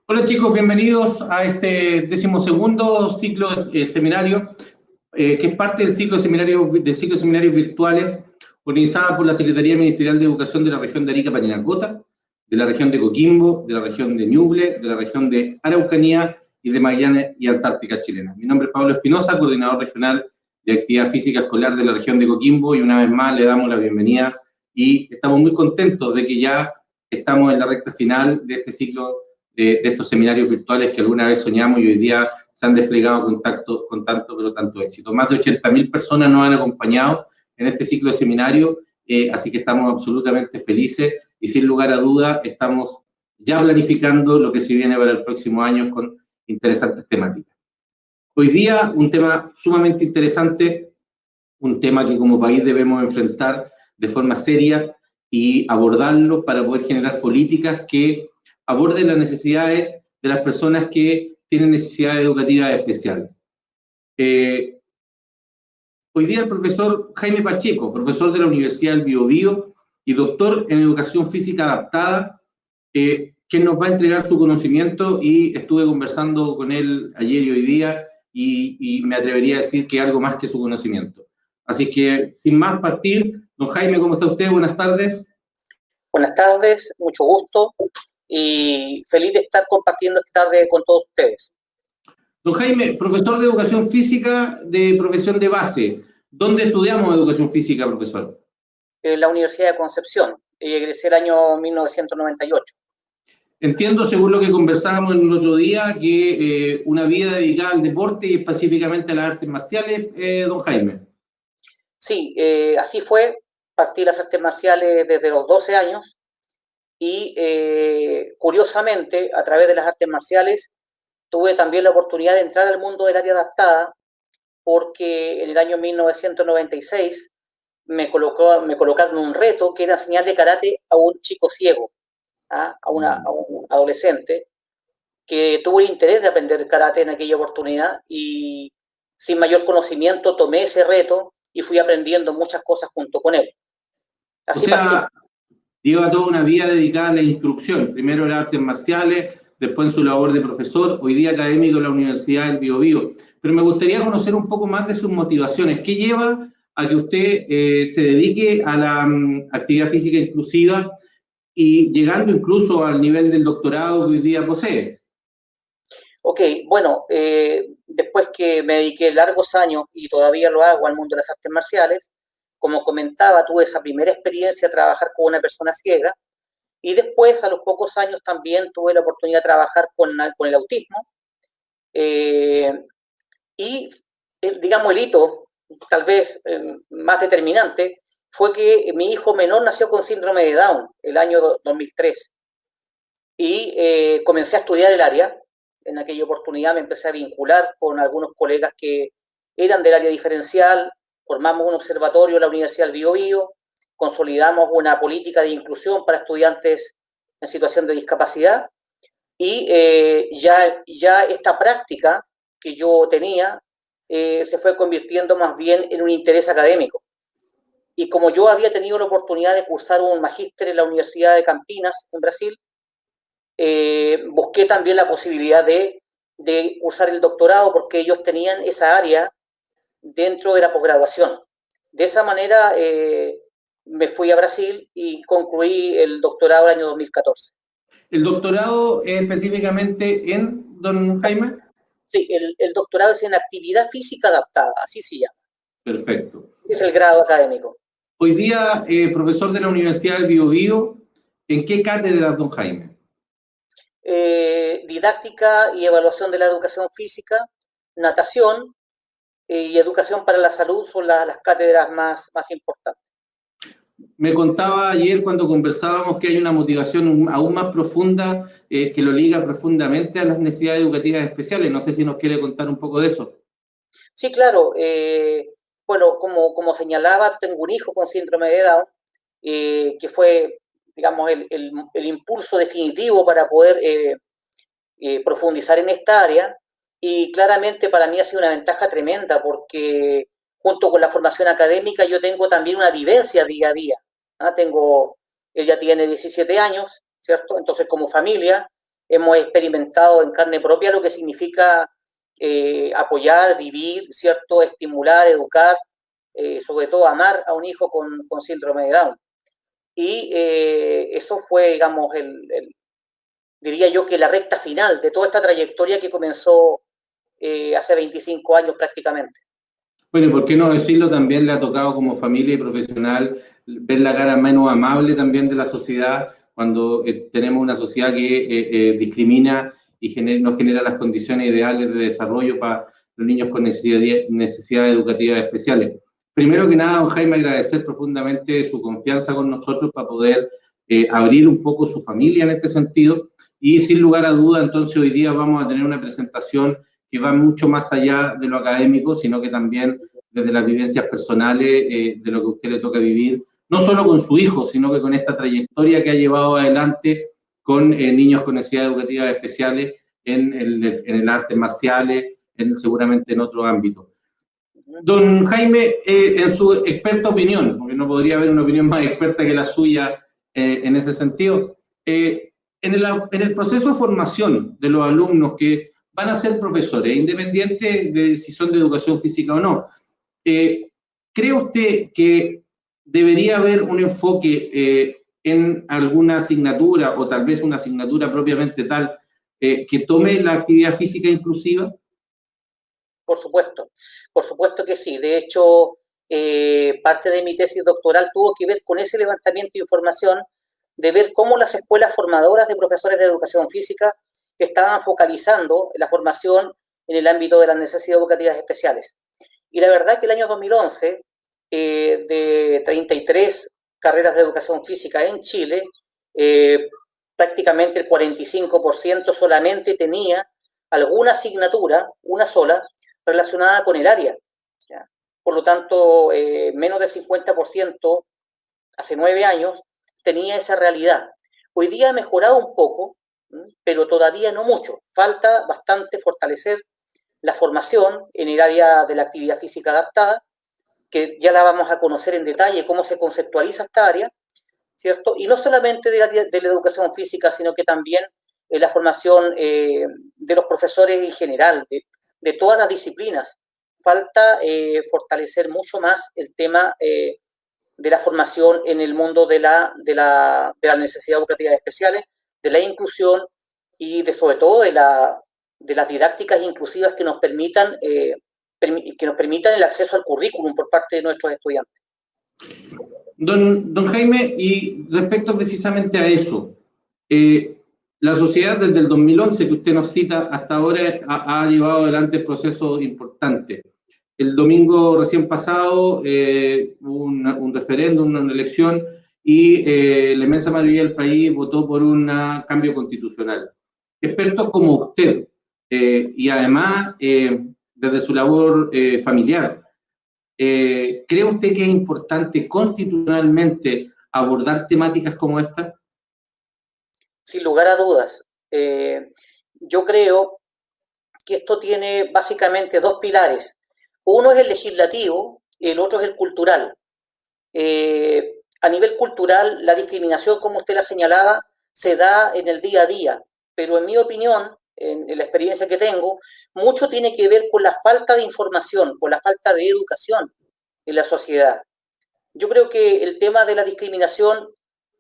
Hola chicos, bienvenidos a este 12º ciclo seminario, que es parte del ciclo de seminarios virtuales organizada por la Secretaría Ministerial de Educación de la región de Arica, Parinacota, de la región de Coquimbo, de la región de Ñuble, de la región de Araucanía y de Magallanes y Antártica chilena. Mi nombre es Pablo Espinosa, coordinador regional de actividad física escolar de la región de Coquimbo, y una vez más le damos la bienvenida y estamos muy contentos de que ya estamos en la recta final de este ciclo de estos seminarios virtuales que alguna vez soñamos y hoy día se han desplegado con tanto éxito. Más de 80.000 personas nos han acompañado en este ciclo de seminarios, así que estamos absolutamente felices y sin lugar a dudas estamos ya planificando lo que se viene para el próximo año con interesantes temáticas. Hoy día un tema sumamente interesante, un tema que como país debemos enfrentar de forma seria y abordarlo para poder generar políticas que aborden las necesidades de las personas que tienen necesidades educativas especiales. Hoy día el profesor Jaime Pacheco, profesor de la Universidad del Biobío y doctor en Educación Física Adaptada, quien nos va a entregar su conocimiento, y estuve conversando con él ayer y hoy día y me atrevería a decir que algo más que su conocimiento. Así que, sin más partir, don Jaime, ¿cómo está usted? Buenas tardes. Buenas tardes, mucho gusto y feliz de estar compartiendo esta tarde con todos ustedes. Don Jaime, profesor de Educación Física de profesión de base. ¿Dónde estudiamos Educación Física, profesor? En la Universidad de Concepción. Egresé el año 1998. Entiendo, según lo que conversábamos en el otro día, que una vida dedicada al deporte y específicamente a las artes marciales, don Jaime. Sí, así fue. Partí las artes marciales desde los 12 años y curiosamente, a través de las artes marciales, tuve también la oportunidad de entrar al mundo del área adaptada, porque en el año 1996 me colocaron un reto que era enseñarle karate a un chico ciego, a un adolescente, que tuvo el interés de aprender karate en aquella oportunidad y sin mayor conocimiento tomé ese reto y fui aprendiendo muchas cosas junto con él. Así lleva toda una vida dedicada a la instrucción, primero en artes marciales, después en su labor de profesor, hoy día académico en la Universidad del Biobío. Pero me gustaría conocer un poco más de sus motivaciones. ¿Qué lleva a que usted se dedique a la actividad física inclusiva y llegando incluso al nivel del doctorado que hoy día posee? Ok, bueno, después que me dediqué largos años, y todavía lo hago, al mundo de las artes marciales, como comentaba, tuve esa primera experiencia de trabajar con una persona ciega, y después, a los pocos años, también tuve la oportunidad de trabajar con el autismo, y, digamos, el hito, tal vez más determinante, fue que mi hijo menor nació con síndrome de Down el año 2003, y comencé a estudiar el área. En aquella oportunidad me empecé a vincular con algunos colegas que eran del área diferencial, formamos un observatorio en la Universidad del Biobío, consolidamos una política de inclusión para estudiantes en situación de discapacidad, y ya esta práctica que yo tenía se fue convirtiendo más bien en un interés académico. Y como yo había tenido la oportunidad de cursar un magíster en la Universidad de Campinas, en Brasil, busqué también la posibilidad de cursar el doctorado, porque ellos tenían esa área dentro de la posgraduación. De esa manera me fui a Brasil y concluí el doctorado el año 2014. ¿El doctorado específicamente en, don Jaime? Sí, el doctorado es en actividad física adaptada, así se llama. Perfecto. Es el grado académico. Hoy día, profesor de la Universidad del Biobío, ¿en qué cátedra, don Jaime? Didáctica y evaluación de la educación física, natación y educación para la salud son las cátedras más importantes. Me contaba ayer cuando conversábamos que hay una motivación aún más profunda que lo liga profundamente a las necesidades educativas especiales. No sé si nos quiere contar un poco de eso. Sí, claro. Bueno, como señalaba, tengo un hijo con síndrome de Down, que fue, digamos, el impulso definitivo para poder profundizar en esta área, y claramente para mí ha sido una ventaja tremenda, porque junto con la formación académica yo tengo también una vivencia día a día. Él ya tiene 17 años, ¿cierto? Entonces, como familia, hemos experimentado en carne propia lo que significa apoyar, vivir, ¿cierto? Estimular, educar, sobre todo amar a un hijo con síndrome de Down. Y eso fue, digamos, diría yo que la recta final de toda esta trayectoria que comenzó hace 25 años prácticamente. Bueno, y por qué no decirlo, también le ha tocado como familia y profesional ver la cara menos amable también de la sociedad cuando tenemos una sociedad que discrimina y no genera las condiciones ideales de desarrollo para los niños con necesidades educativas especiales. Primero que nada, don Jaime, agradecer profundamente su confianza con nosotros para poder abrir un poco su familia en este sentido, y sin lugar a duda, entonces hoy día vamos a tener una presentación que va mucho más allá de lo académico, sino que también desde las vivencias personales de lo que a usted le toca vivir, no solo con su hijo, sino que con esta trayectoria que ha llevado adelante con niños con necesidades educativas especiales en el artes marciales, seguramente en otro ámbito. Don Jaime, en su experta opinión, porque no podría haber una opinión más experta que la suya en ese sentido, en el proceso de formación de los alumnos que van a ser profesores, independiente de si son de educación física o no, ¿cree usted que debería haber un enfoque en alguna asignatura, o tal vez una asignatura propiamente tal, que tome la actividad física inclusiva? Por supuesto que sí. De hecho, parte de mi tesis doctoral tuvo que ver con ese levantamiento de información, de ver cómo las escuelas formadoras de profesores de educación física estaban focalizando la formación en el ámbito de las necesidades educativas especiales. Y la verdad que el año 2011, de 33 carreras de educación física en Chile, prácticamente el 45% solamente tenía alguna asignatura, una sola, relacionada con el área. ¿Ya? Por lo tanto, menos del 50% hace 9 años tenía esa realidad. Hoy día ha mejorado un poco, pero todavía no mucho. Falta bastante fortalecer la formación en el área de la actividad física adaptada, que ya la vamos a conocer en detalle, cómo se conceptualiza esta área, ¿cierto? Y no solamente de la educación física, sino que también la formación de los profesores en general, de todas las disciplinas. Falta fortalecer mucho más el tema de la formación en el mundo de las necesidades educativas especiales, de la inclusión y sobre todo de las didácticas inclusivas que nos permitan el acceso al currículum por parte de nuestros estudiantes. Don Jaime, y respecto precisamente a eso, la sociedad desde el 2011 que usted nos cita hasta ahora ha llevado adelante procesos importantes. El domingo recién pasado hubo un referéndum, una elección, y la inmensa mayoría del país votó por un cambio constitucional. Expertos como usted, y además desde su labor familiar, ¿cree usted que es importante constitucionalmente abordar temáticas como esta? Sin lugar a dudas. Yo creo que esto tiene básicamente dos pilares. Uno es el legislativo y el otro es el cultural. A nivel cultural, la discriminación, como usted la señalaba, se da en el día a día, pero en mi opinión, en la experiencia que tengo, mucho tiene que ver con la falta de información, con la falta de educación en la sociedad. Yo creo que el tema de la discriminación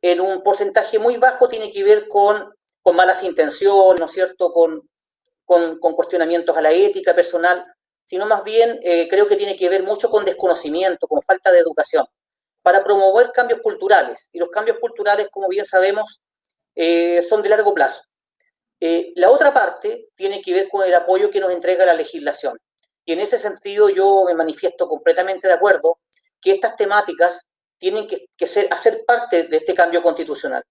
en un porcentaje muy bajo tiene que ver con malas intenciones, ¿no es cierto?, con cuestionamientos a la ética personal, sino más bien creo que tiene que ver mucho con desconocimiento, con falta de educación, para promover cambios culturales. Y los cambios culturales, como bien sabemos, son de largo plazo. La otra parte tiene que ver con el apoyo que nos entrega la legislación. Y en ese sentido yo me manifiesto completamente de acuerdo que estas temáticas tienen que hacer parte de este cambio constitucional.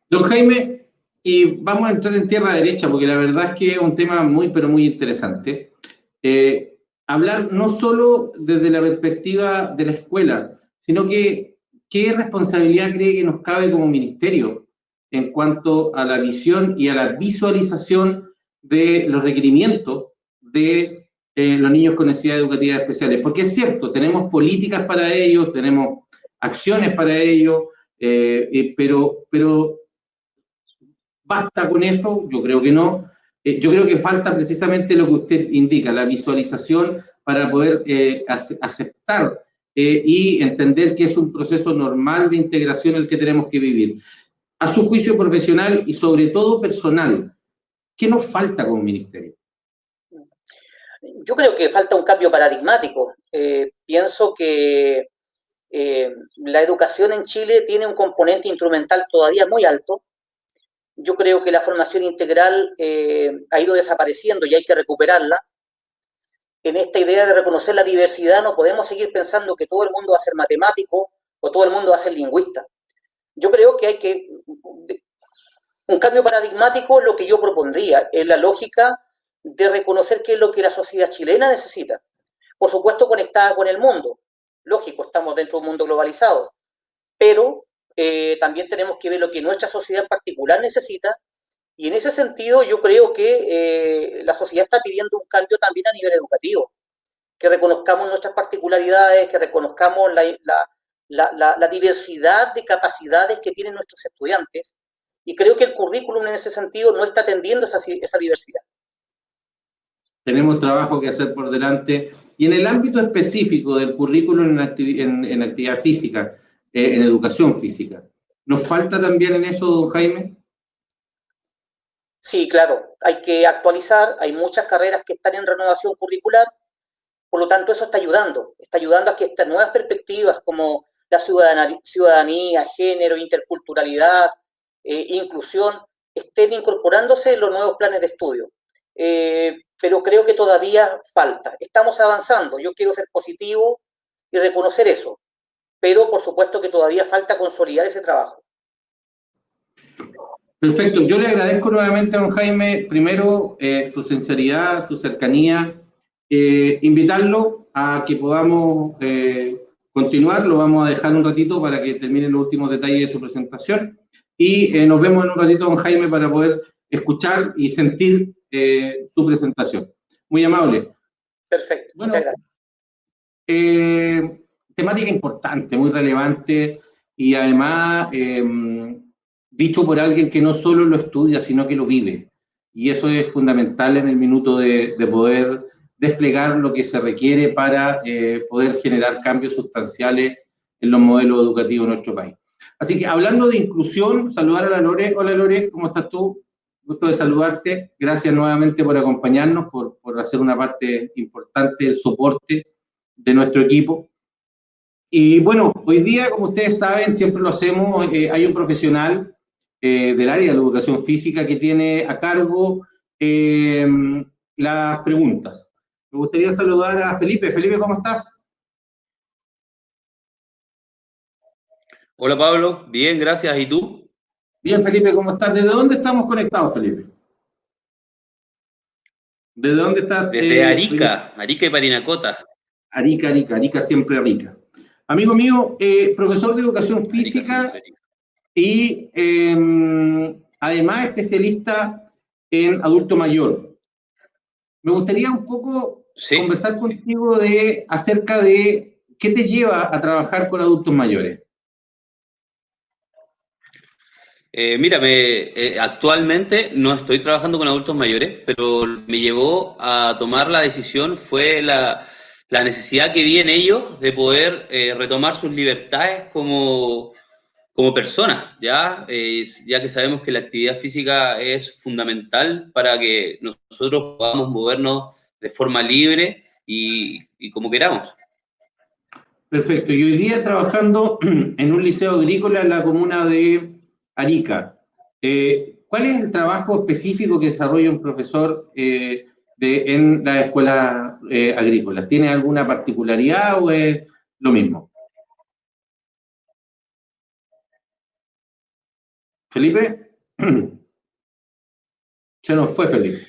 Don Jaime, y vamos a entrar en tierra derecha, porque la verdad es que es un tema muy, pero muy interesante. Hablar no solo desde la perspectiva de la escuela, sino que qué responsabilidad cree que nos cabe como ministerio en cuanto a la visión y a la visualización de los requerimientos de los niños con necesidades educativas especiales. Porque es cierto, tenemos políticas para ellos, tenemos acciones para ellos, pero ¿Basta con eso? Yo creo que no. Yo creo que falta precisamente lo que usted indica, la visualización para poder aceptar y entender que es un proceso normal de integración el que tenemos que vivir. A su juicio profesional y sobre todo personal, ¿qué nos falta como ministerio? Yo creo que falta un cambio paradigmático. Pienso que la educación en Chile tiene un componente instrumental todavía muy alto. Yo creo que la formación integral ha ido desapareciendo y hay que recuperarla. En esta idea de reconocer la diversidad no podemos seguir pensando que todo el mundo va a ser matemático o todo el mundo va a ser lingüista. Yo creo que hay que... Un cambio paradigmático, lo que yo propondría, es la lógica de reconocer qué es lo que la sociedad chilena necesita. Por supuesto, conectada con el mundo. Lógico, estamos dentro de un mundo globalizado. Pero también tenemos que ver lo que nuestra sociedad en particular necesita. Y en ese sentido, yo creo que la sociedad está pidiendo un cambio también a nivel educativo. Que reconozcamos nuestras particularidades, que reconozcamos la diversidad de capacidades que tienen nuestros estudiantes. Y creo que el currículum en ese sentido no está atendiendo esa diversidad. Tenemos trabajo que hacer por delante. Y en el ámbito específico del currículum en actividad física, en educación física, ¿nos falta también en eso, don Jaime? Sí, claro, hay que actualizar, hay muchas carreras que están en renovación curricular, por lo tanto eso está ayudando a que estas nuevas perspectivas como la ciudadanía, género, interculturalidad, inclusión, estén incorporándose en los nuevos planes de estudio. Pero creo que todavía falta. Estamos avanzando, yo quiero ser positivo y reconocer eso, pero por supuesto que todavía falta consolidar ese trabajo. Perfecto, yo le agradezco nuevamente a don Jaime, primero, su sinceridad, su cercanía, invitarlo a que podamos continuar, lo vamos a dejar un ratito para que termine los últimos detalles de su presentación y nos vemos en un ratito, don Jaime, para poder escuchar y sentir su presentación. Muy amable. Perfecto, bueno, muchas gracias. Temática importante, muy relevante y además dicho por alguien que no solo lo estudia, sino que lo vive. Y eso es fundamental en el minuto de poder desplegar lo que se requiere para poder generar cambios sustanciales en los modelos educativos de nuestro país. Así que hablando de inclusión, saludar a la Lore. Hola Lore, ¿cómo estás tú? Gusto de saludarte. Gracias nuevamente por acompañarnos, por hacer una parte importante del soporte de nuestro equipo. Y bueno, hoy día, como ustedes saben, siempre lo hacemos, hay un profesional del área de la educación física que tiene a cargo las preguntas. Me gustaría saludar a Felipe. Felipe, ¿cómo estás? Hola Pablo, bien, gracias. ¿Y tú? Bien, Felipe, ¿cómo estás? ¿Desde dónde estamos conectados, Felipe? ¿Desde dónde estás? Desde Arica, Arica y Parinacota. Arica, siempre Arica. Amigo mío, profesor de educación física Arica. y además especialista en adulto mayor. Me gustaría un poco conversar contigo acerca de qué te lleva a trabajar con adultos mayores. Mira, actualmente no estoy trabajando con adultos mayores, pero me llevó a tomar la decisión fue la necesidad que vi en ellos de poder retomar sus libertades como personas, ya que sabemos que la actividad física es fundamental para que nosotros podamos movernos de forma libre y como queramos. Perfecto. Y hoy día trabajando en un liceo agrícola en la comuna de Arica. ¿Cuál es el trabajo específico que desarrolla un profesor en las escuelas agrícolas? ¿Tiene alguna particularidad o es lo mismo? ¿Felipe? Se nos fue Felipe.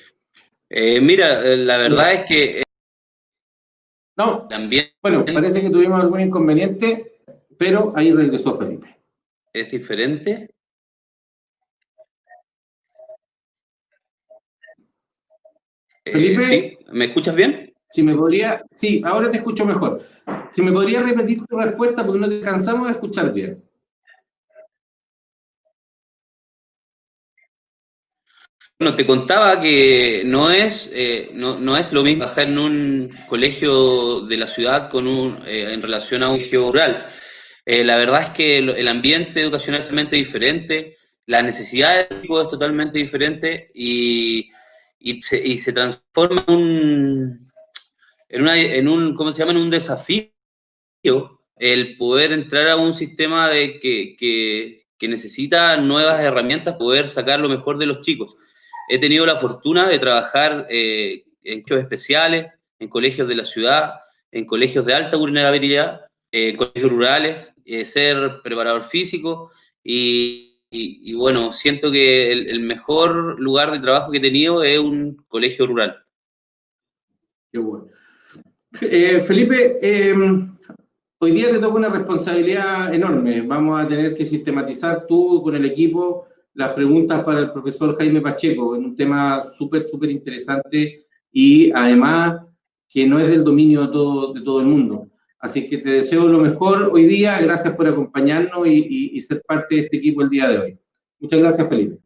Mira, la verdad es que no, también bueno, parece que tuvimos algún inconveniente, pero ahí regresó Felipe. Es diferente. Felipe, ¿Sí? ¿Me escuchas bien? Sí, ahora te escucho mejor. Si me podría repetir tu respuesta porque no te cansamos de escuchar bien. Bueno, te contaba que no es lo mismo trabajar en un colegio de la ciudad en relación a un colegio rural. La verdad es que el ambiente educacional es totalmente diferente, la necesidad del equipo es totalmente diferente y se transforma ¿cómo se llama? En un desafío el poder entrar a un sistema que necesita nuevas herramientas para poder sacar lo mejor de los chicos. He tenido la fortuna de trabajar en colegios especiales, en colegios de la ciudad, en colegios de alta vulnerabilidad, en colegios rurales, ser preparador físico y bueno, siento que el mejor lugar de trabajo que he tenido es un colegio rural. Qué bueno. Felipe, hoy día te toca una responsabilidad enorme. Vamos a tener que sistematizar tú con el equipo las preguntas para el profesor Jaime Pacheco, en un tema súper, súper interesante y además que no es del dominio de todo el mundo. Así que te deseo lo mejor hoy día. Gracias por acompañarnos y ser parte de este equipo el día de hoy. Muchas gracias, Felipe.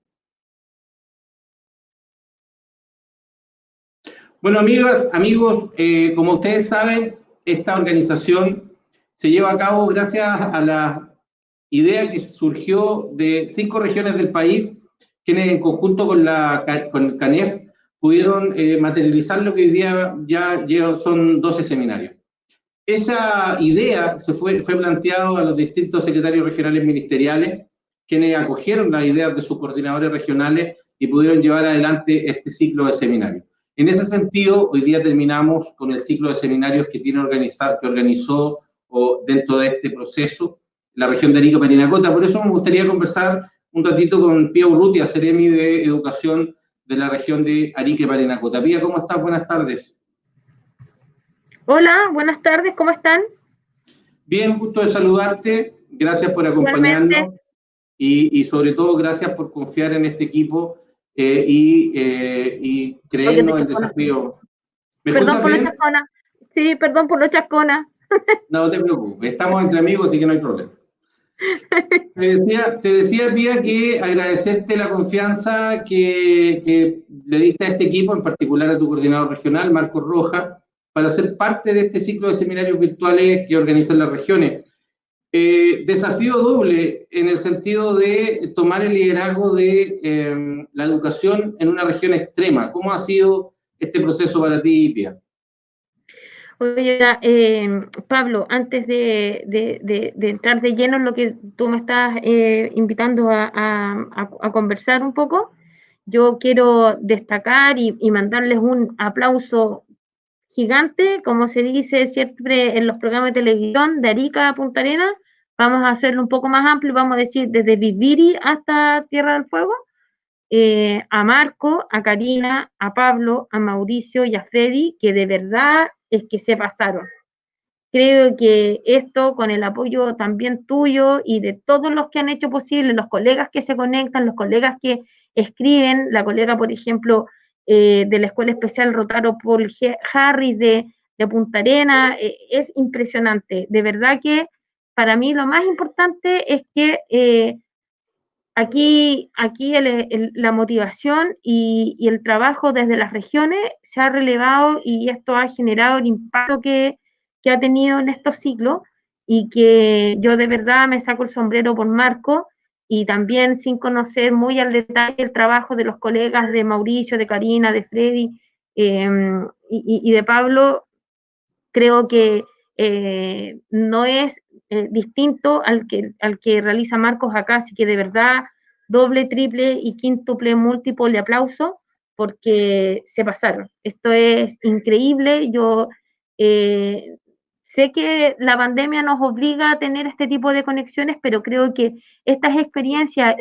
Bueno, amigas, amigos, como ustedes saben, esta organización se lleva a cabo gracias a la idea que surgió de 5 regiones del país, quienes en conjunto con el CANEF pudieron materializar lo que hoy día ya son 12 seminarios. Esa idea fue planteada a los distintos secretarios regionales ministeriales, quienes acogieron las ideas de sus coordinadores regionales y pudieron llevar adelante este ciclo de seminarios. En ese sentido, hoy día terminamos con el ciclo de seminarios que organizó dentro de este proceso la región de Arica Parinacota. Por eso me gustaría conversar un ratito con Pía Urrutia, Seremi de Educación de la región de Arica Parinacota. Pía, ¿cómo estás? Buenas tardes. Hola, buenas tardes, ¿cómo están? Bien, gusto de saludarte, gracias por acompañarnos y sobre todo gracias por confiar en este equipo y creernos el desafío. ¿Me Perdón por bien? lo chascona. Sí, perdón por lo chascona. No te preocupes, estamos entre amigos, así que no hay problema. Te decía, Pía, que agradecerte la confianza que le diste a este equipo, en particular a tu coordinador regional, Marcos Rojas, para ser parte de este ciclo de seminarios virtuales que organizan las regiones. Desafío doble en el sentido de tomar el liderazgo de la educación en una región extrema. ¿Cómo ha sido este proceso para ti, Pía? Oye, Pablo, antes de entrar de lleno en lo que tú me estás invitando a conversar un poco, yo quiero destacar y mandarles un aplauso gigante, como se dice siempre en los programas de televisión de Arica a Punta Arenas. Vamos a hacerlo un poco más amplio, vamos a decir desde Viviri hasta Tierra del Fuego. A Marco, a Karina, a Pablo, a Mauricio y a Freddy, que de verdad es que se pasaron. Creo que esto, con el apoyo también tuyo y de todos los que han hecho posible, los colegas que se conectan, los colegas que escriben, la colega, por ejemplo, de la Escuela Especial Rotaro Paul Harris de Punta Arena, es impresionante. De verdad que para mí lo más importante es que aquí la motivación y el trabajo desde las regiones se ha relevado y esto ha generado el impacto que ha tenido en estos ciclos y que yo de verdad me saco el sombrero por Marco y también sin conocer muy al detalle el trabajo de los colegas de Mauricio, de Karina, de Freddy y de Pablo, creo que no es distinto al que realiza Marcos acá, así que de verdad doble, triple y quíntuple, múltiple aplauso porque se pasaron. Esto es increíble. Yo sé que la pandemia nos obliga a tener este tipo de conexiones, pero creo que estas experiencias,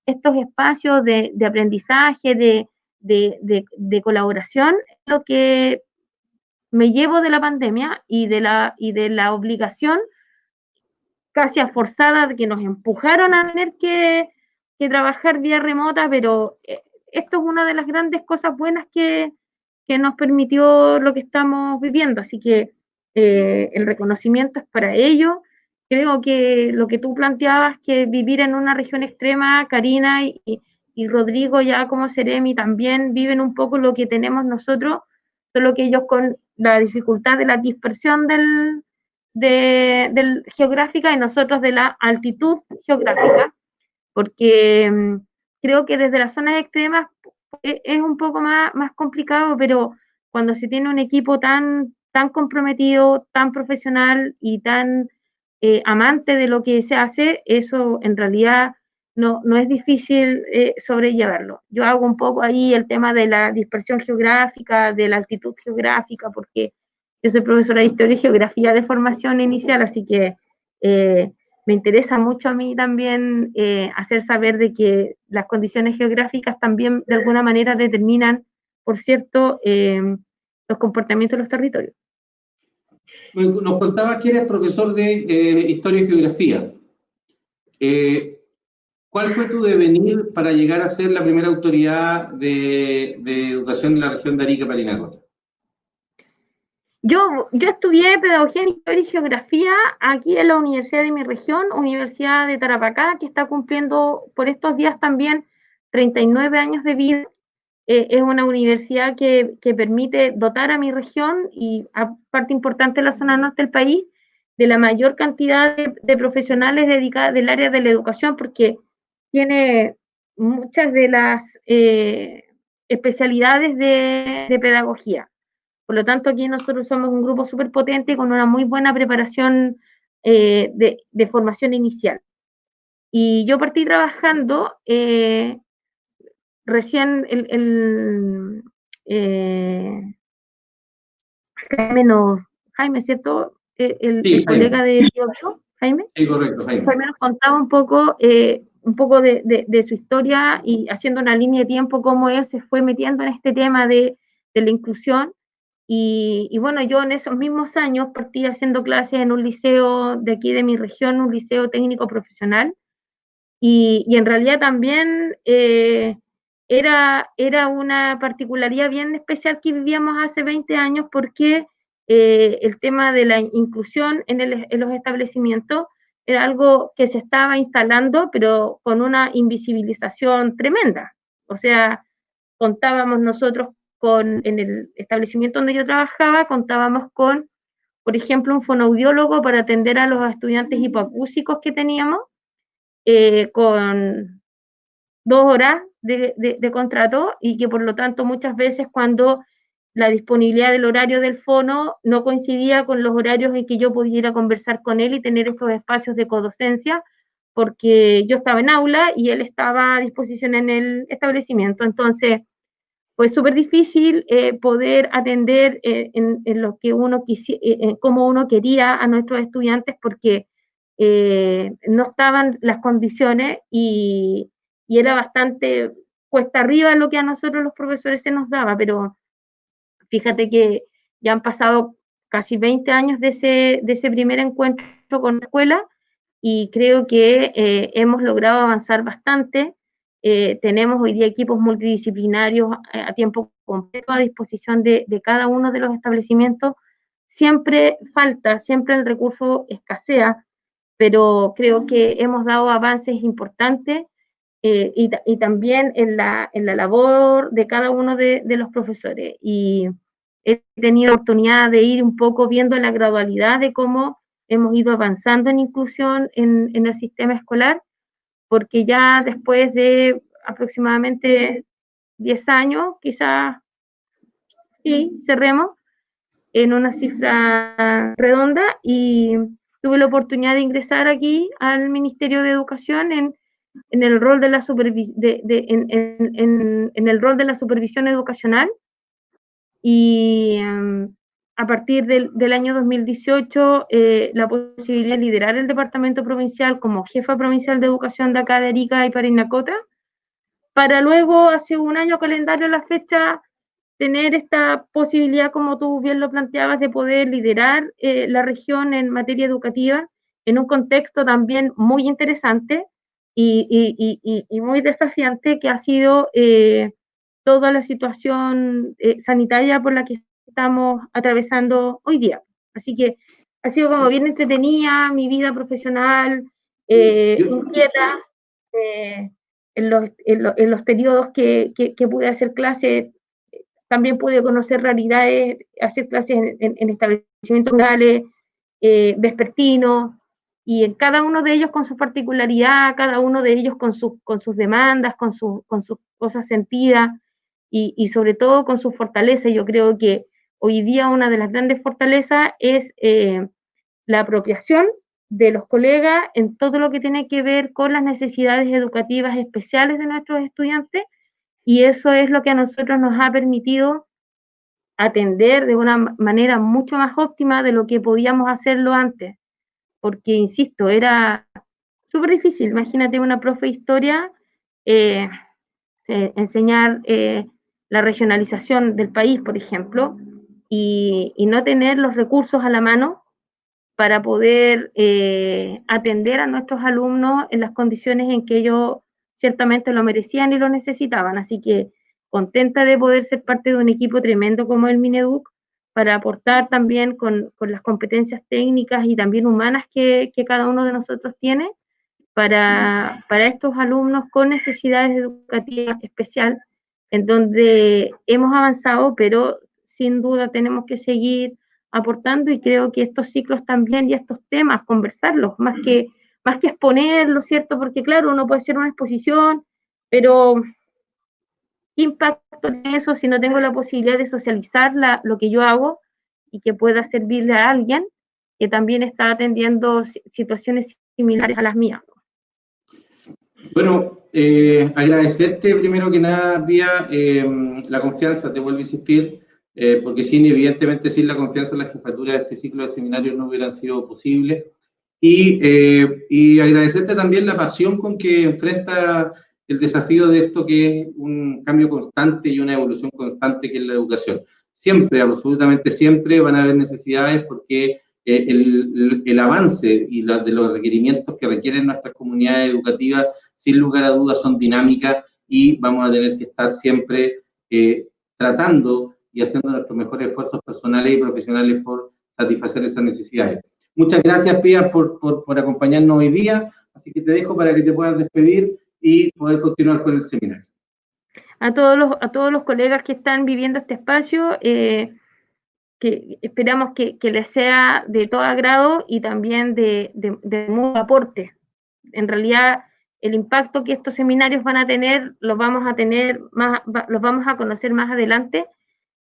estos espacios de aprendizaje, de colaboración, es lo que me llevo de la pandemia y de la obligación casi forzada de que nos empujaron a tener que trabajar vía remota, pero esto es una de las grandes cosas buenas que nos permitió lo que estamos viviendo, así que el reconocimiento es para ello. Creo que lo que tú planteabas, que vivir en una región extrema, Karina, y y Rodrigo ya como Seremi también viven un poco lo que tenemos nosotros, solo que ellos con la dificultad de la dispersión del geográfica y nosotros de la altitud geográfica, porque creo que desde las zonas extremas es un poco más complicado, pero cuando se tiene un equipo tan comprometido, tan profesional y tan amante de lo que se hace, eso en realidad no es difícil sobrellevarlo. Yo hago un poco ahí el tema de la dispersión geográfica, de la altitud geográfica, porque yo soy profesora de Historia y Geografía de formación inicial, así que me interesa mucho a mí también hacer saber de que las condiciones geográficas también de alguna manera determinan, por cierto, los comportamientos de los territorios. Nos contabas que eres profesor de Historia y Geografía. ¿Cuál fue tu devenir para llegar a ser la primera autoridad de educación en la región de Arica, Parinacota? Yo estudié Pedagogía en Historia y Geografía aquí en la universidad de mi región, Universidad de Tarapacá, que está cumpliendo por estos días también 39 años de vida. Es una universidad que permite dotar a mi región y a parte importante de la zona norte del país de la mayor cantidad de profesionales dedicados del área de la educación, porque tiene muchas de las especialidades de pedagogía. Por lo tanto, aquí nosotros somos un grupo súper potente con una muy buena preparación de formación inicial. Y yo partí trabajando recién Jaime, ¿cierto? El colega de Biobio, Jaime. Sí, correcto, Jaime. Jaime nos contaba un poco de su historia y haciendo una línea de tiempo, cómo él se fue metiendo en este tema de la inclusión. Y bueno, yo en esos mismos años partí haciendo clases en un liceo de aquí de mi región, un liceo técnico profesional, y en realidad también era una particularidad bien especial que vivíamos hace 20 años porque el tema de la inclusión en los establecimientos era algo que se estaba instalando, pero con una invisibilización tremenda. O sea, contábamos nosotros en el establecimiento donde yo trabajaba, contábamos con, por ejemplo, un fonoaudiólogo para atender a los estudiantes hipoacúsicos que teníamos, con 2 horas de contrato y que por lo tanto muchas veces cuando la disponibilidad del horario del fono no coincidía con los horarios en que yo pudiera conversar con él y tener estos espacios de codocencia, porque yo estaba en aula y él estaba a disposición en el establecimiento. Entonces, fue súper difícil poder atender en lo que uno como uno quería a nuestros estudiantes porque no estaban las condiciones y era bastante cuesta arriba lo que a nosotros los profesores se nos daba, pero fíjate que ya han pasado casi 20 años de ese primer encuentro con la escuela y creo que hemos logrado avanzar bastante. Tenemos hoy día equipos multidisciplinarios a tiempo completo a disposición de cada uno de los establecimientos. Siempre falta, siempre el recurso escasea, pero creo que hemos dado avances importantes y también en la labor de cada uno de los profesores. Y he tenido la oportunidad de ir un poco viendo la gradualidad de cómo hemos ido avanzando en inclusión en el sistema escolar, porque ya después de aproximadamente 10 años, quizás, sí, cerremos en una cifra redonda y tuve la oportunidad de ingresar aquí al Ministerio de Educación en el rol de la en el rol de la supervisión educacional y a partir del año 2018 la posibilidad de liderar el departamento provincial como jefa provincial de educación de acá de Arica y Parinacota, para luego hace un año calendario a la fecha tener esta posibilidad, como tú bien lo planteabas, de poder liderar la región en materia educativa en un contexto también muy interesante y muy desafiante que ha sido toda la situación sanitaria por la que estamos atravesando hoy día. Así que ha sido como bien entretenida mi vida profesional, inquieta, en los periodos que pude hacer clases, también pude conocer realidades, hacer clases en establecimientos rurales, vespertinos, y en cada uno de ellos con su particularidad, cada uno de ellos con sus demandas, con sus cosas sentidas, y sobre todo con sus fortalezas. Yo creo que hoy día una de las grandes fortalezas es la apropiación de los colegas en todo lo que tiene que ver con las necesidades educativas especiales de nuestros estudiantes, y eso es lo que a nosotros nos ha permitido atender de una manera mucho más óptima de lo que podíamos hacerlo antes, porque, insisto, era súper difícil. Imagínate una profe de historia, enseñar la regionalización del país, por ejemplo, y no tener los recursos a la mano para poder atender a nuestros alumnos en las condiciones en que ellos ciertamente lo merecían y lo necesitaban. Así que contenta de poder ser parte de un equipo tremendo como el Mineduc, para aportar también con las competencias técnicas y también humanas que cada uno de nosotros tiene para estos alumnos con necesidades educativas especiales, en donde hemos avanzado, pero sin duda tenemos que seguir aportando, y creo que estos ciclos también y estos temas, conversarlos, más que exponerlos, ¿cierto? Porque claro, uno puede hacer una exposición, pero ¿qué impacto tiene eso si no tengo la posibilidad de socializar lo que yo hago y que pueda servirle a alguien que también está atendiendo situaciones similares a las mías? Bueno, agradecerte primero que nada, Pía, la confianza, te vuelvo a insistir, porque evidentemente sin la confianza la jefatura de este ciclo de seminarios no hubieran sido posible, y agradecerte también la pasión con que enfrenta el desafío de esto, que es un cambio constante y una evolución constante, que es la educación. Siempre, absolutamente siempre van a haber necesidades, porque el avance y de los requerimientos que requieren nuestras comunidades educativas, sin lugar a dudas, son dinámicas, y vamos a tener que estar siempre tratando y haciendo nuestros mejores esfuerzos personales y profesionales por satisfacer esas necesidades. Muchas gracias, Pía, por acompañarnos hoy día, así que te dejo para que te puedas despedir y poder continuar con el seminario. A todos los colegas que están viviendo este espacio, que esperamos que les sea de todo agrado y también de mucho aporte. En realidad, el impacto que estos seminarios van a tener, los vamos a conocer más adelante,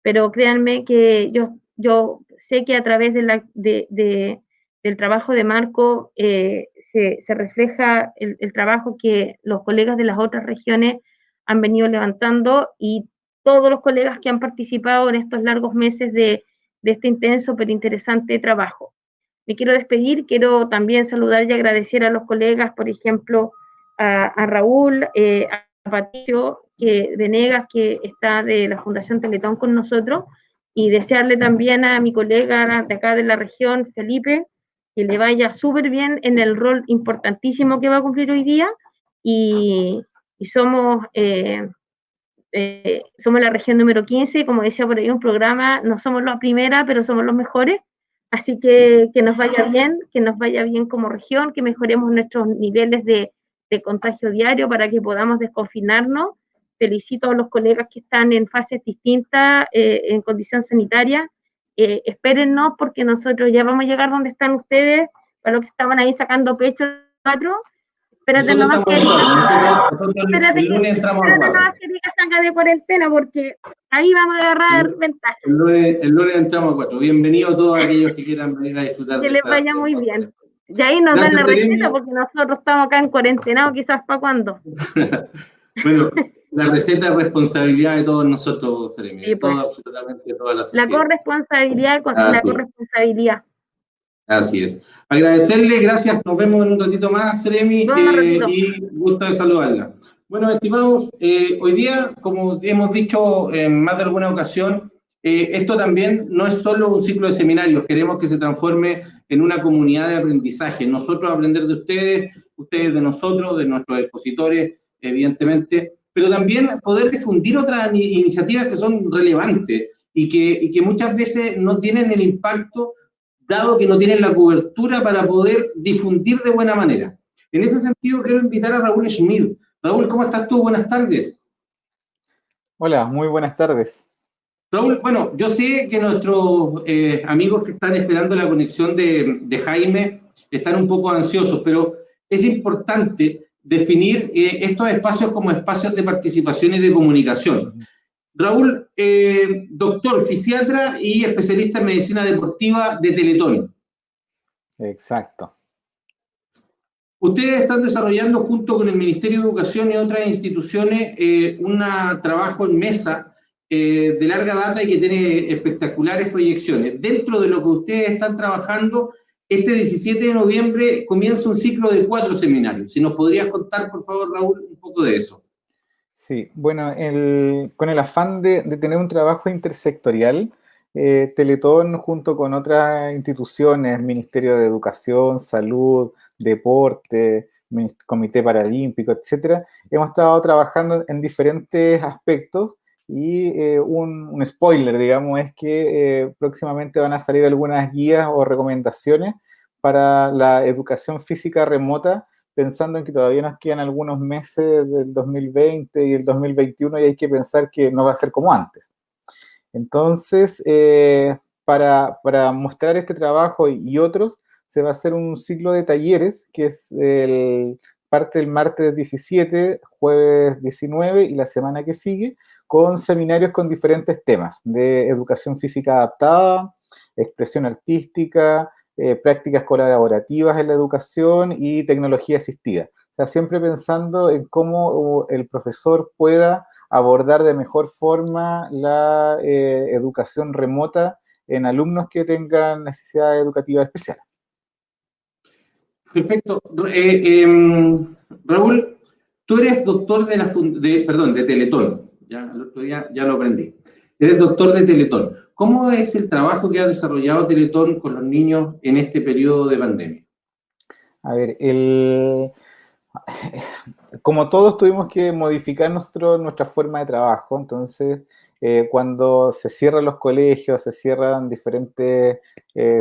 pero créanme que yo sé que a través del trabajo de Marco se refleja el trabajo que los colegas de las otras regiones han venido levantando, y todos los colegas que han participado en estos largos meses de este intenso pero interesante trabajo. Me quiero despedir, quiero también saludar y agradecer a los colegas, por ejemplo, a Raúl, a Patricio Venegas, que está de la Fundación Teletón con nosotros, y desearle también a mi colega de acá de la región, Felipe, que le vaya súper bien en el rol importantísimo que va a cumplir hoy día, y somos la región número 15, como decía por ahí un programa, no somos la primera, pero somos los mejores, así que nos vaya bien como región, que mejoremos nuestros niveles de contagio diario para que podamos desconfinarnos. Felicito a los colegas que están en fases distintas, en condición sanitaria. Espérennos, porque nosotros ya vamos a llegar donde están ustedes, para los que estaban ahí sacando pecho 4. Espérate nomás que el lunes entramos a 4. Que diga salga de cuarentena, porque ahí vamos a agarrar ventaja. El lunes entramos a 4. Bienvenidos todos aquellos que quieran venir a disfrutar. Que les vaya muy bien. Y ahí nos dan la receta, porque nosotros estamos acá en cuarentena, quizás para cuándo. Bueno, la receta es responsabilidad de todos nosotros, Seremi. Sí, pues. Absolutamente toda la sociedad. La corresponsabilidad con la corresponsabilidad. Así es. Agradecerle, gracias, nos vemos en un ratito más, Seremi, y gusto de saludarla. Bueno, estimados, hoy día, como hemos dicho en más de alguna ocasión, esto también no es solo un ciclo de seminarios, queremos que se transforme en una comunidad de aprendizaje. Nosotros aprender de ustedes, ustedes de nosotros, de nuestros expositores, evidentemente, pero también poder difundir otras iniciativas que son relevantes y que muchas veces no tienen el impacto, dado que no tienen la cobertura para poder difundir de buena manera. En ese sentido, quiero invitar a Raúl Schmid. Raúl, ¿cómo estás tú? Buenas tardes. Hola, muy buenas tardes. Raúl, bueno, yo sé que nuestros amigos que están esperando la conexión de Jaime están un poco ansiosos, pero es importante definir estos espacios como espacios de participación y de comunicación. Raúl, doctor, fisiatra y especialista en medicina deportiva de Teletón. Exacto. Ustedes están desarrollando junto con el Ministerio de Educación y otras instituciones un trabajo en mesa de larga data y que tiene espectaculares proyecciones. Dentro de lo que ustedes están trabajando, este 17 de noviembre comienza un ciclo de 4 seminarios. Si nos podrías contar, por favor, Raúl, un poco de eso. Sí, bueno, con el afán de tener un trabajo intersectorial, Teletón junto con otras instituciones, Ministerio de Educación, Salud, Deporte, Comité Paralímpico, etcétera, hemos estado trabajando en diferentes aspectos y un spoiler, digamos, es que próximamente van a salir algunas guías o recomendaciones para la educación física remota, pensando en que todavía nos quedan algunos meses del 2020 y el 2021 y hay que pensar que no va a ser como antes. Entonces, para mostrar este trabajo y otros, se va a hacer un ciclo de talleres que es parte del martes 17, jueves 19 y la semana que sigue, con seminarios con diferentes temas de educación física adaptada, expresión artística, prácticas colaborativas en la educación y tecnología asistida. O sea, siempre pensando en cómo el profesor pueda abordar de mejor forma la educación remota en alumnos que tengan necesidades educativas especiales. Perfecto. Raúl, tú eres doctor de Teletón. Ya, el otro día ya lo aprendí. Eres doctor de Teletón. ¿Cómo es el trabajo que ha desarrollado Teletón con los niños en este periodo de pandemia? A ver, como todos tuvimos que modificar nuestra forma de trabajo, entonces cuando se cierran los colegios, se cierran diferentes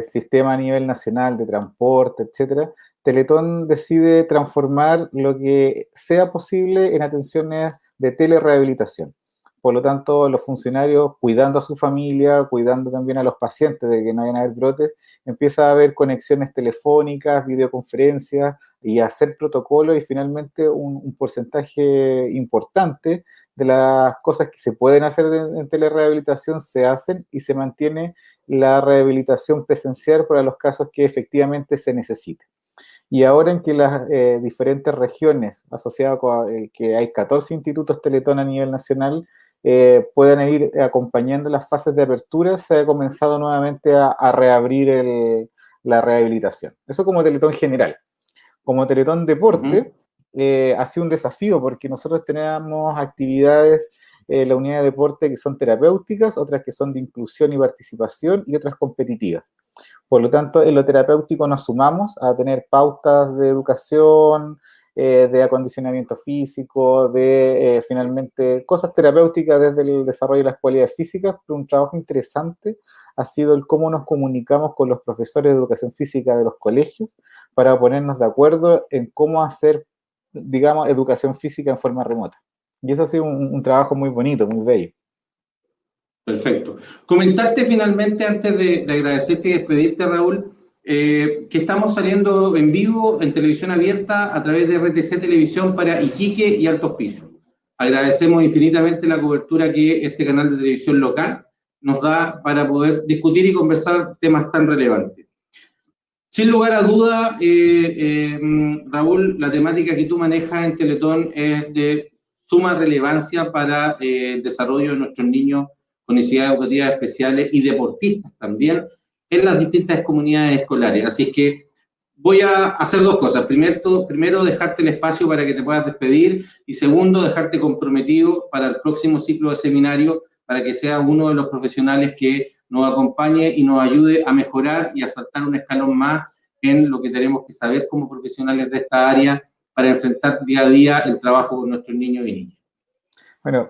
sistemas a nivel nacional de transporte, etcétera, Teletón decide transformar lo que sea posible en atenciones de telerehabilitación. Por lo tanto, los funcionarios cuidando a su familia, cuidando también a los pacientes de que no vayan a haber brotes, empieza a haber conexiones telefónicas, videoconferencias y hacer protocolos y finalmente un porcentaje importante de las cosas que se pueden hacer en telerehabilitación se hacen y se mantiene la rehabilitación presencial para los casos que efectivamente se necesiten. Y ahora en que las diferentes regiones asociadas con que hay 14 institutos Teletón a nivel nacional puedan ir acompañando las fases de apertura, se ha comenzado nuevamente a reabrir la rehabilitación. Eso como Teletón general. Como Teletón Deporte, ha sido un desafío porque nosotros tenemos actividades en la unidad de deporte que son terapéuticas, otras que son de inclusión y participación y otras competitivas. Por lo tanto, en lo terapéutico nos sumamos a tener pautas de educación, de acondicionamiento físico, de finalmente cosas terapéuticas desde el desarrollo de las cualidades físicas, pero un trabajo interesante ha sido el cómo nos comunicamos con los profesores de educación física de los colegios para ponernos de acuerdo en cómo hacer, digamos, educación física en forma remota. Y eso ha sido un trabajo muy bonito, muy bello. Perfecto. Comentarte finalmente, antes de agradecerte y despedirte, Raúl, que estamos saliendo en vivo en televisión abierta a través de RTC Televisión para Iquique y Altos Pisos. Agradecemos infinitamente la cobertura que este canal de televisión local nos da para poder discutir y conversar temas tan relevantes. Sin lugar a duda, Raúl, la temática que tú manejas en Teletón es de suma relevancia para el desarrollo de nuestros niños con necesidades educativas especiales y deportistas también en las distintas comunidades escolares. Así que voy a hacer dos cosas. Primero, dejarte el espacio para que te puedas despedir y segundo, dejarte comprometido para el próximo ciclo de seminario para que seas uno de los profesionales que nos acompañe y nos ayude a mejorar y a saltar un escalón más en lo que tenemos que saber como profesionales de esta área para enfrentar día a día el trabajo con nuestros niños y niñas. Bueno,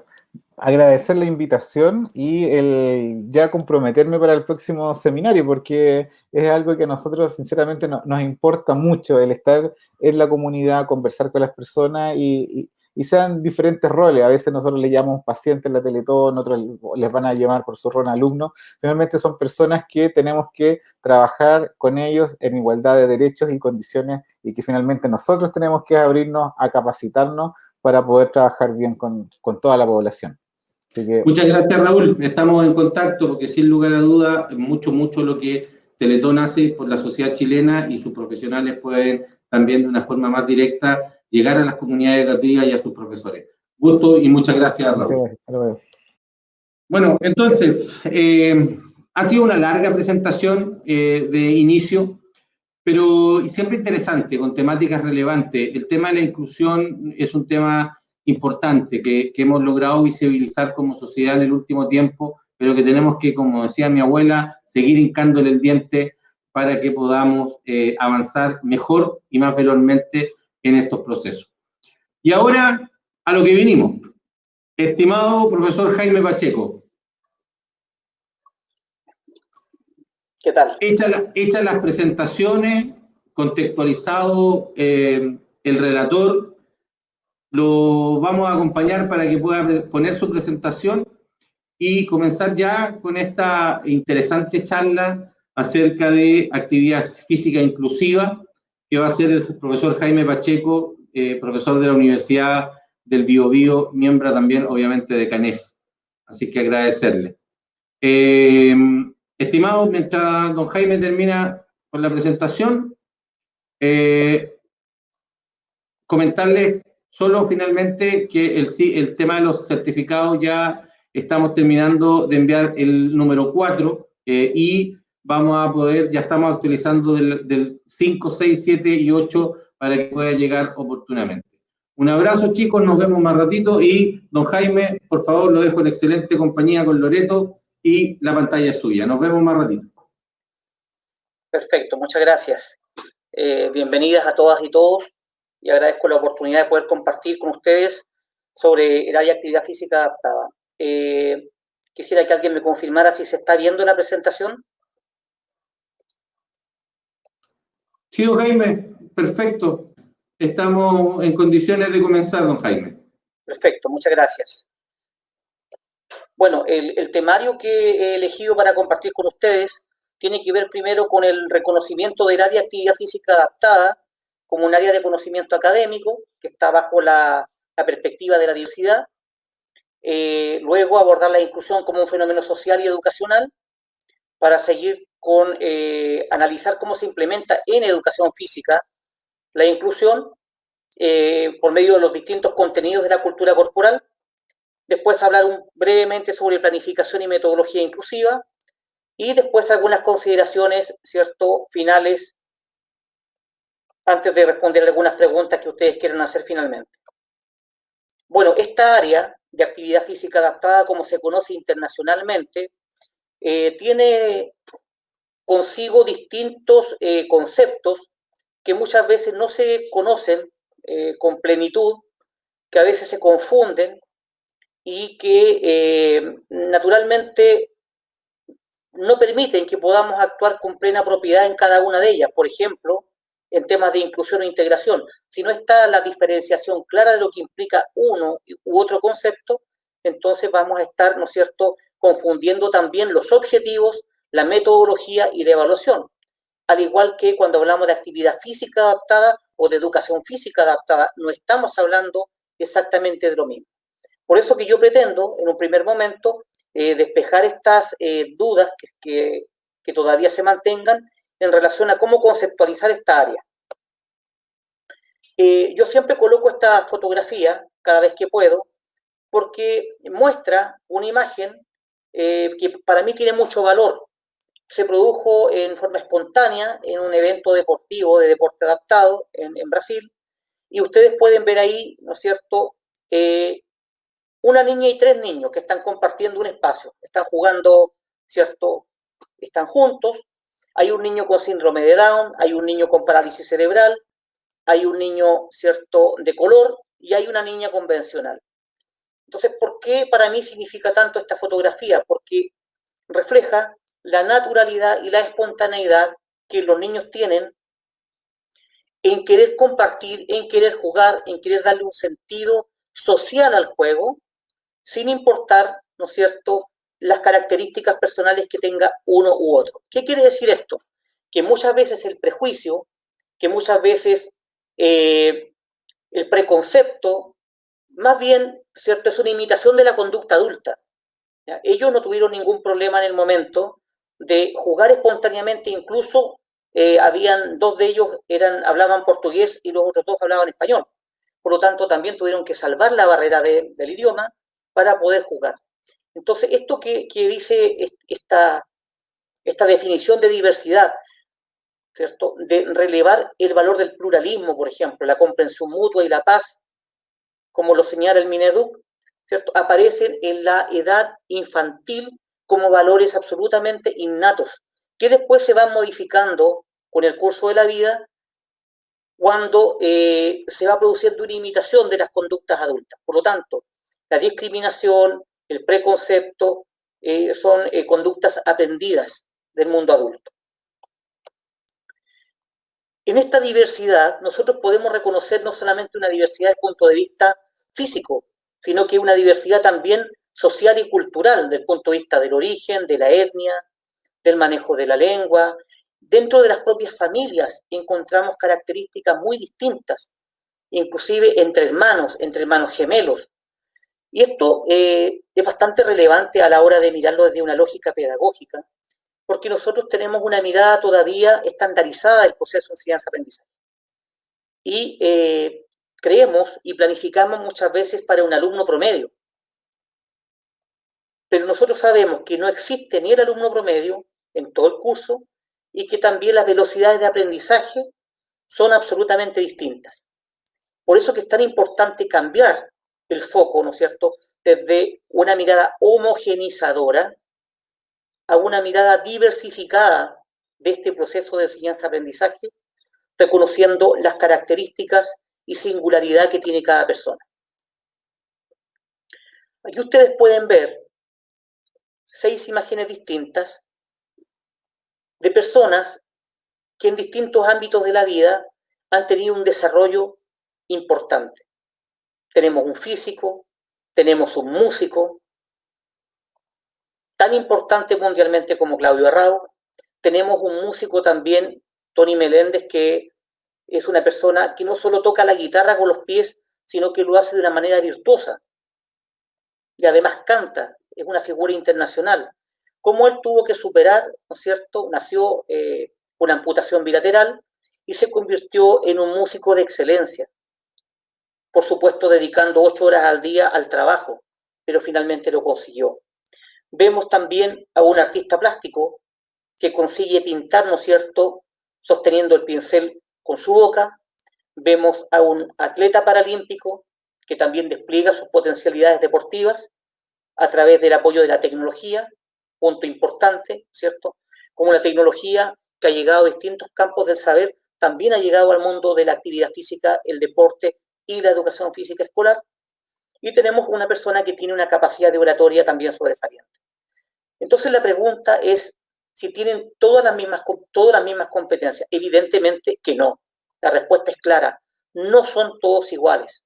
agradecer la invitación y el ya comprometerme para el próximo seminario, porque es algo que a nosotros sinceramente nos importa mucho, el estar en la comunidad, conversar con las personas y y sean diferentes roles. A veces nosotros le llamamos pacientes en la Teletón, otros les van a llamar por su rol alumno. Finalmente son personas que tenemos que trabajar con ellos en igualdad de derechos y condiciones, y que finalmente nosotros tenemos que abrirnos a capacitarnos para poder trabajar bien con toda la población. Así que, muchas gracias, Raúl. Estamos en contacto porque sin lugar a duda mucho lo que Teletón hace por la sociedad chilena, y sus profesionales pueden también de una forma más directa llegar a las comunidades educativas y a sus profesores. Gusto y muchas gracias, Raúl. muchas gracias. Bueno, entonces, ha sido una larga presentación de inicio, pero siempre interesante, con temáticas relevantes. El tema de la inclusión es un tema importante que hemos logrado visibilizar como sociedad en el último tiempo, pero que tenemos que, como decía mi abuela, seguir hincándole el diente para que podamos avanzar mejor y más velozmente en estos procesos. Y ahora, a lo que vinimos. Estimado profesor Jaime Pacheco. ¿Qué tal? Hechas las presentaciones, contextualizado el relator, lo vamos a acompañar para que pueda poner su presentación y comenzar ya con esta interesante charla acerca de actividad física inclusiva, que va a ser el profesor Jaime Pacheco, profesor de la Universidad del Biobío, miembro también, obviamente, de CANEF. Así que agradecerle. Estimados, mientras don Jaime termina con la presentación, comentarles solo finalmente que el tema de los certificados ya estamos terminando de enviar el número 4 y vamos a poder, ya estamos actualizando del 5, 6, 7 y 8 para que pueda llegar oportunamente. Un abrazo, chicos, nos vemos más ratito, y don Jaime, por favor, lo dejo en excelente compañía con Loreto y la pantalla es suya. Nos vemos más ratito. Perfecto, muchas gracias. Bienvenidas a todas y todos, y agradezco la oportunidad de poder compartir con ustedes sobre el área de actividad física adaptada. Quisiera que alguien me confirmara si se está viendo la presentación. Sí, don Jaime, perfecto. Estamos en condiciones de comenzar, don Jaime. Perfecto, muchas gracias. Bueno, el temario que he elegido para compartir con ustedes tiene que ver primero con el reconocimiento del área de actividad física adaptada como un área de conocimiento académico que está bajo la perspectiva de la diversidad. Luego abordar la inclusión como un fenómeno social y educacional, para seguir con analizar cómo se implementa en educación física la inclusión por medio de los distintos contenidos de la cultura corporal. Después hablar brevemente sobre planificación y metodología inclusiva, y después algunas consideraciones, ¿cierto?, finales, antes de responder algunas preguntas que ustedes quieran hacer finalmente. Bueno, esta área de actividad física adaptada, como se conoce internacionalmente, tiene consigo distintos conceptos que muchas veces no se conocen con plenitud, que a veces se confunden y que naturalmente no permiten que podamos actuar con plena propiedad en cada una de ellas. Por ejemplo, en temas de inclusión o integración, si no está la diferenciación clara de lo que implica uno u otro concepto, entonces vamos a estar, ¿no es cierto?, confundiendo también los objetivos, la metodología y la evaluación. Al igual que cuando hablamos de actividad física adaptada o de educación física adaptada, no estamos hablando exactamente de lo mismo. Por eso que yo pretendo, en un primer momento, despejar estas dudas que todavía se mantengan en relación a cómo conceptualizar esta área. Yo siempre coloco esta fotografía cada vez que puedo, porque muestra una imagen que para mí tiene mucho valor. Se produjo en forma espontánea en un evento deportivo de deporte adaptado en Brasil, y ustedes pueden ver ahí, ¿no es cierto?, una niña y 3 niños que están compartiendo un espacio, están jugando, ¿cierto?, están juntos. Hay un niño con síndrome de Down, hay un niño con parálisis cerebral, hay un niño, ¿cierto?, de color, y hay una niña convencional. Entonces, ¿por qué para mí significa tanto esta fotografía? Porque refleja la naturalidad y la espontaneidad que los niños tienen en querer compartir, en querer jugar, en querer darle un sentido social al juego, sin importar, ¿no es cierto?, las características personales que tenga uno u otro. ¿Qué quiere decir esto? Que muchas veces el prejuicio, que muchas veces el preconcepto, más bien, ¿cierto?, es una imitación de la conducta adulta. ¿Ya? Ellos no tuvieron ningún problema en el momento de jugar espontáneamente, incluso habían dos de ellos hablaban portugués y los otros dos hablaban español. Por lo tanto, también tuvieron que salvar la barrera del idioma para poder jugar. Entonces, esto que dice esta definición de diversidad, ¿cierto?, de relevar el valor del pluralismo, por ejemplo, la comprensión mutua y la paz, como lo señala el Mineduc, ¿cierto?, aparecen en la edad infantil como valores absolutamente innatos, que después se van modificando con el curso de la vida cuando se va produciendo una imitación de las conductas adultas. Por lo tanto, la discriminación, el preconcepto, son conductas aprendidas del mundo adulto. En esta diversidad, nosotros podemos reconocer no solamente una diversidad desde el punto de vista físico, sino que una diversidad también social y cultural, desde el punto de vista del origen, de la etnia, del manejo de la lengua. Dentro de las propias familias encontramos características muy distintas, inclusive entre hermanos gemelos. Y esto es bastante relevante a la hora de mirarlo desde una lógica pedagógica, porque nosotros tenemos una mirada todavía estandarizada del proceso de enseñanza-aprendizaje. Y creemos y planificamos muchas veces para un alumno promedio. Pero nosotros sabemos que no existe ni el alumno promedio en todo el curso y que también las velocidades de aprendizaje son absolutamente distintas. Por eso que es tan importante cambiar el foco, ¿no es cierto?, desde una mirada homogenizadora a una mirada diversificada de este proceso de enseñanza-aprendizaje, reconociendo las características y singularidad que tiene cada persona. Aquí ustedes pueden ver 6 imágenes distintas de personas que en distintos ámbitos de la vida han tenido un desarrollo importante. Tenemos un físico, tenemos un músico, tan importante mundialmente como Claudio Arrau. Tenemos un músico también, Tony Meléndez, que es una persona que no solo toca la guitarra con los pies, sino que lo hace de una manera virtuosa. Y además canta, es una figura internacional. Como él tuvo que superar, ¿no es cierto?, nació una amputación bilateral y se convirtió en un músico de excelencia. Por supuesto, dedicando 8 horas al día al trabajo, pero finalmente lo consiguió. Vemos también a un artista plástico que consigue pintar, ¿no es cierto?, sosteniendo el pincel con su boca. Vemos a un atleta paralímpico que también despliega sus potencialidades deportivas a través del apoyo de la tecnología, punto importante, ¿cierto? Como la tecnología que ha llegado a distintos campos del saber, también ha llegado al mundo de la actividad física, el deporte y la educación física escolar. Y tenemos una persona que tiene una capacidad de oratoria también sobresaliente. Entonces la pregunta es si tienen todas las mismas competencias. Evidentemente que no. La respuesta es clara. No son todos iguales.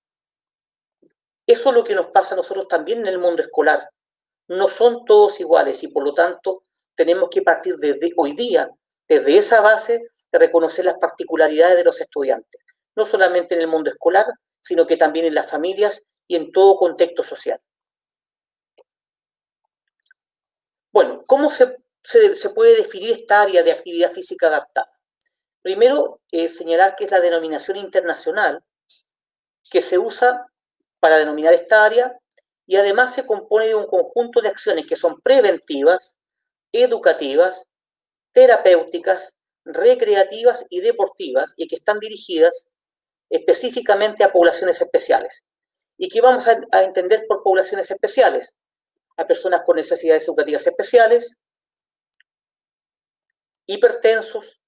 Eso es lo que nos pasa a nosotros también en el mundo escolar. No son todos iguales y por lo tanto tenemos que partir desde hoy día, desde esa base, de reconocer las particularidades de los estudiantes. No solamente en el mundo escolar, sino que también en las familias y en todo contexto social. Bueno, ¿cómo se puede definir esta área de actividad física adaptada? Primero, señalar que es la denominación internacional que se usa para denominar esta área y además se compone de un conjunto de acciones que son preventivas, educativas, terapéuticas, recreativas y deportivas y que están dirigidas específicamente a poblaciones especiales. ¿Y qué vamos a entender por poblaciones especiales? A personas con necesidades educativas especiales, hipertensos,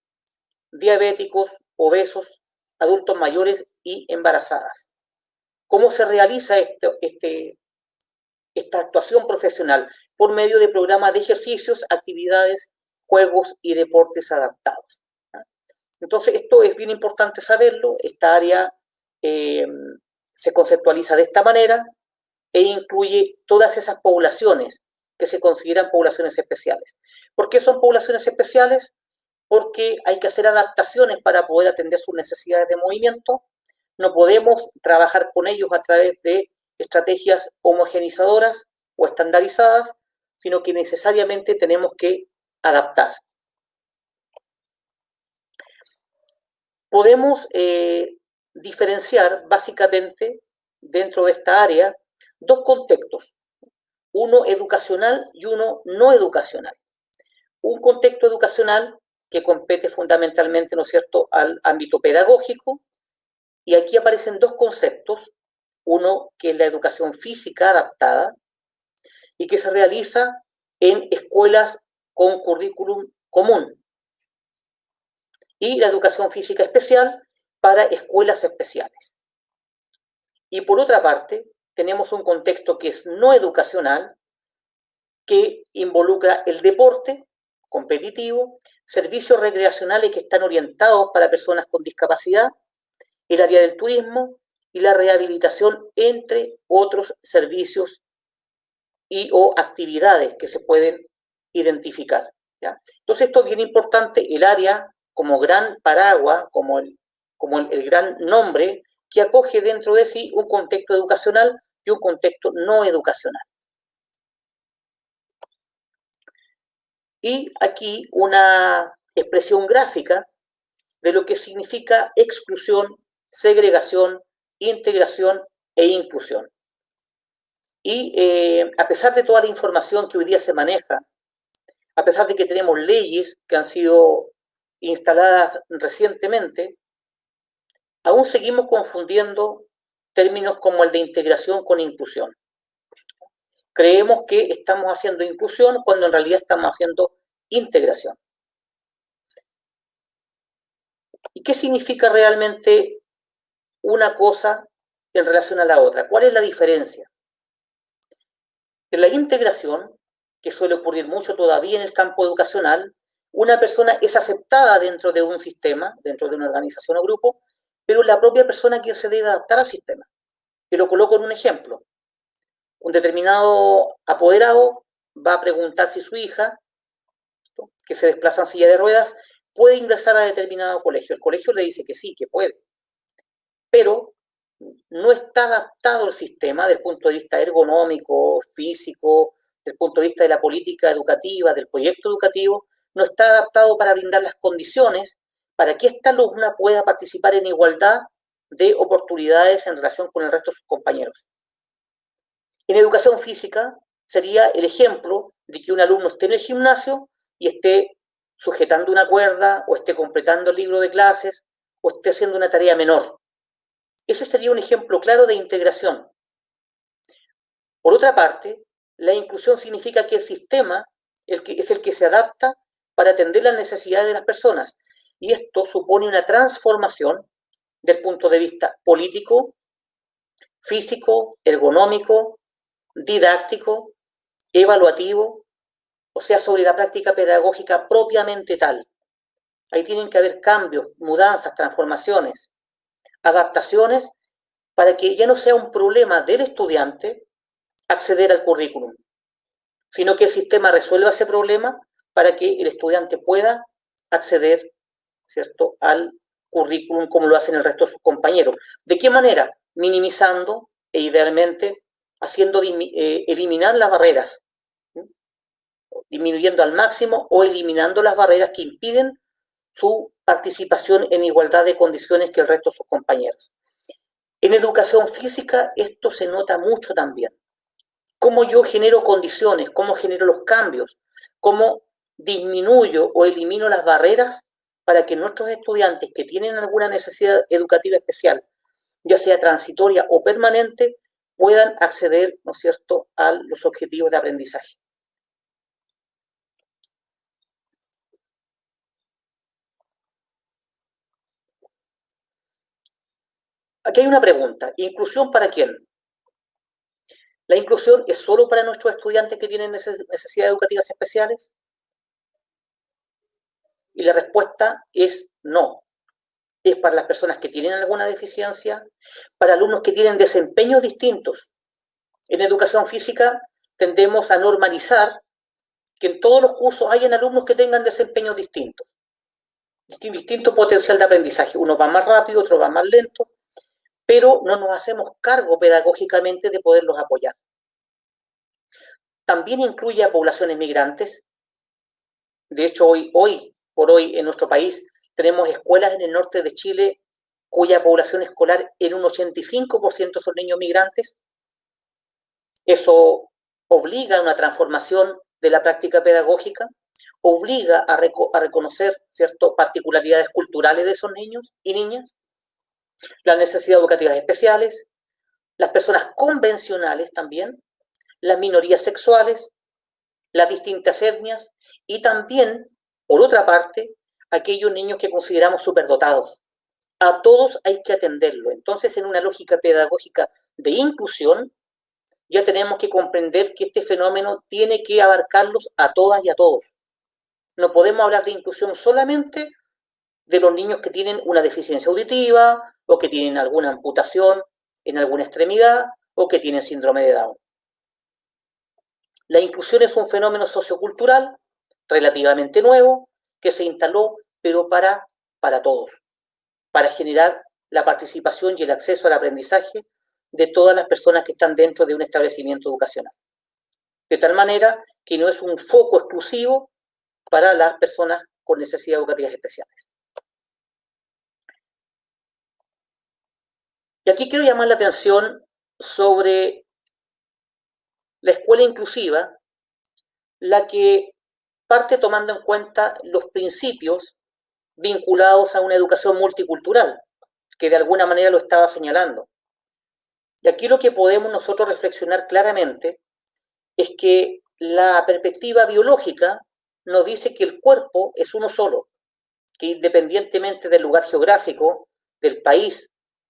diabéticos, obesos, adultos mayores y embarazadas. ¿Cómo se realiza esta actuación profesional? Por medio de programas de ejercicios, actividades, juegos y deportes adaptados. Entonces, esto es bien importante saberlo. Esta área se conceptualiza de esta manera e incluye todas esas poblaciones que se consideran poblaciones especiales. ¿Por qué son poblaciones especiales? Porque hay que hacer adaptaciones para poder atender sus necesidades de movimiento. No podemos trabajar con ellos a través de estrategias homogenizadoras o estandarizadas, sino que necesariamente tenemos que adaptar. Podemos diferenciar básicamente dentro de esta área dos contextos, uno educacional y uno no educacional. Un contexto educacional que compete fundamentalmente, ¿no es cierto?, al ámbito pedagógico, y aquí aparecen dos conceptos, uno que es la educación física adaptada y que se realiza en escuelas con currículum común, y la educación física especial para escuelas especiales. Y por otra parte, tenemos un contexto que es no educacional, que involucra el deporte competitivo, servicios recreacionales que están orientados para personas con discapacidad, el área del turismo y la rehabilitación, entre otros servicios y o actividades que se pueden identificar, ¿ya? Entonces esto es bien importante, el área como gran paraguas, como el gran nombre que acoge dentro de sí un contexto educacional y un contexto no educacional. Y aquí una expresión gráfica de lo que significa exclusión, segregación, integración e inclusión. Y a pesar de toda la información que hoy día se maneja, a pesar de que tenemos leyes que han sido instaladas recientemente, aún seguimos confundiendo términos como el de integración con inclusión. Creemos que estamos haciendo inclusión cuando en realidad estamos haciendo integración. ¿Y qué significa realmente una cosa en relación a la otra? ¿Cuál es la diferencia? En la integración, que suele ocurrir mucho todavía en el campo educacional, una persona es aceptada dentro de un sistema, dentro de una organización o grupo, pero la propia persona quien se debe adaptar al sistema. Y lo coloco en un ejemplo. Un determinado apoderado va a preguntar si su hija, que se desplaza en silla de ruedas, puede ingresar a determinado colegio. El colegio le dice que sí, que puede. Pero no está adaptado el sistema desde el punto de vista ergonómico, físico, desde el punto de vista de la política educativa, del proyecto educativo, no está adaptado para brindar las condiciones para que esta alumna pueda participar en igualdad de oportunidades en relación con el resto de sus compañeros. En educación física sería el ejemplo de que un alumno esté en el gimnasio y esté sujetando una cuerda, o esté completando el libro de clases, o esté haciendo una tarea menor. Ese sería un ejemplo claro de integración. Por otra parte, la inclusión significa que el sistema es el que se adapta para atender las necesidades de las personas. Y esto supone una transformación del punto de vista político, físico, ergonómico, didáctico, evaluativo, o sea, sobre la práctica pedagógica propiamente tal. Ahí tienen que haber cambios, mudanzas, transformaciones, adaptaciones, para que ya no sea un problema del estudiante acceder al currículum, sino que el sistema resuelva ese problema para que el estudiante pueda acceder, ¿cierto?, al currículum como lo hacen el resto de sus compañeros. ¿De qué manera? Minimizando e idealmente haciendo eliminar las barreras, disminuyendo al máximo o eliminando las barreras que impiden su participación en igualdad de condiciones que el resto de sus compañeros. En educación física esto se nota mucho también. Cómo yo genero condiciones, cómo genero los cambios, cómo disminuyo o elimino las barreras para que nuestros estudiantes que tienen alguna necesidad educativa especial, ya sea transitoria o permanente, puedan acceder, ¿no es cierto?, a los objetivos de aprendizaje. Aquí hay una pregunta. ¿Inclusión para quién? ¿La inclusión es solo para nuestros estudiantes que tienen necesidades educativas especiales? Y la respuesta es no. es para las personas que tienen alguna deficiencia, para alumnos que tienen desempeños distintos. En educación física tendemos a normalizar que en todos los cursos hayan alumnos que tengan desempeños distintos, distinto potencial de aprendizaje. Uno va más rápido, otro va más lento, pero no nos hacemos cargo pedagógicamente de poderlos apoyar. También incluye a poblaciones migrantes. De hecho, hoy por hoy en nuestro país tenemos escuelas en el norte de Chile cuya población escolar en un 85% son niños migrantes. Eso obliga a una transformación de la práctica pedagógica, obliga a reconocer ciertas particularidades culturales de esos niños y niñas, las necesidades educativas especiales, las personas convencionales también, las minorías sexuales, las distintas etnias y también, por otra parte, aquellos niños que consideramos superdotados. A todos hay que atenderlo. Entonces, en una lógica pedagógica de inclusión, ya tenemos que comprender que este fenómeno tiene que abarcarlos a todas y a todos. No podemos hablar de inclusión solamente de los niños que tienen una deficiencia auditiva o que tienen alguna amputación en alguna extremidad o que tienen síndrome de Down. La inclusión es un fenómeno sociocultural relativamente nuevo que se instaló, pero para todos, para generar la participación y el acceso al aprendizaje de todas las personas que están dentro de un establecimiento educacional. De tal manera que no es un foco exclusivo para las personas con necesidades educativas especiales. Y aquí quiero llamar la atención sobre la escuela inclusiva, la que parte tomando en cuenta los principios vinculados a una educación multicultural, que de alguna manera lo estaba señalando. Y aquí lo que podemos nosotros reflexionar claramente es que la perspectiva biológica nos dice que el cuerpo es uno solo, que independientemente del lugar geográfico, del país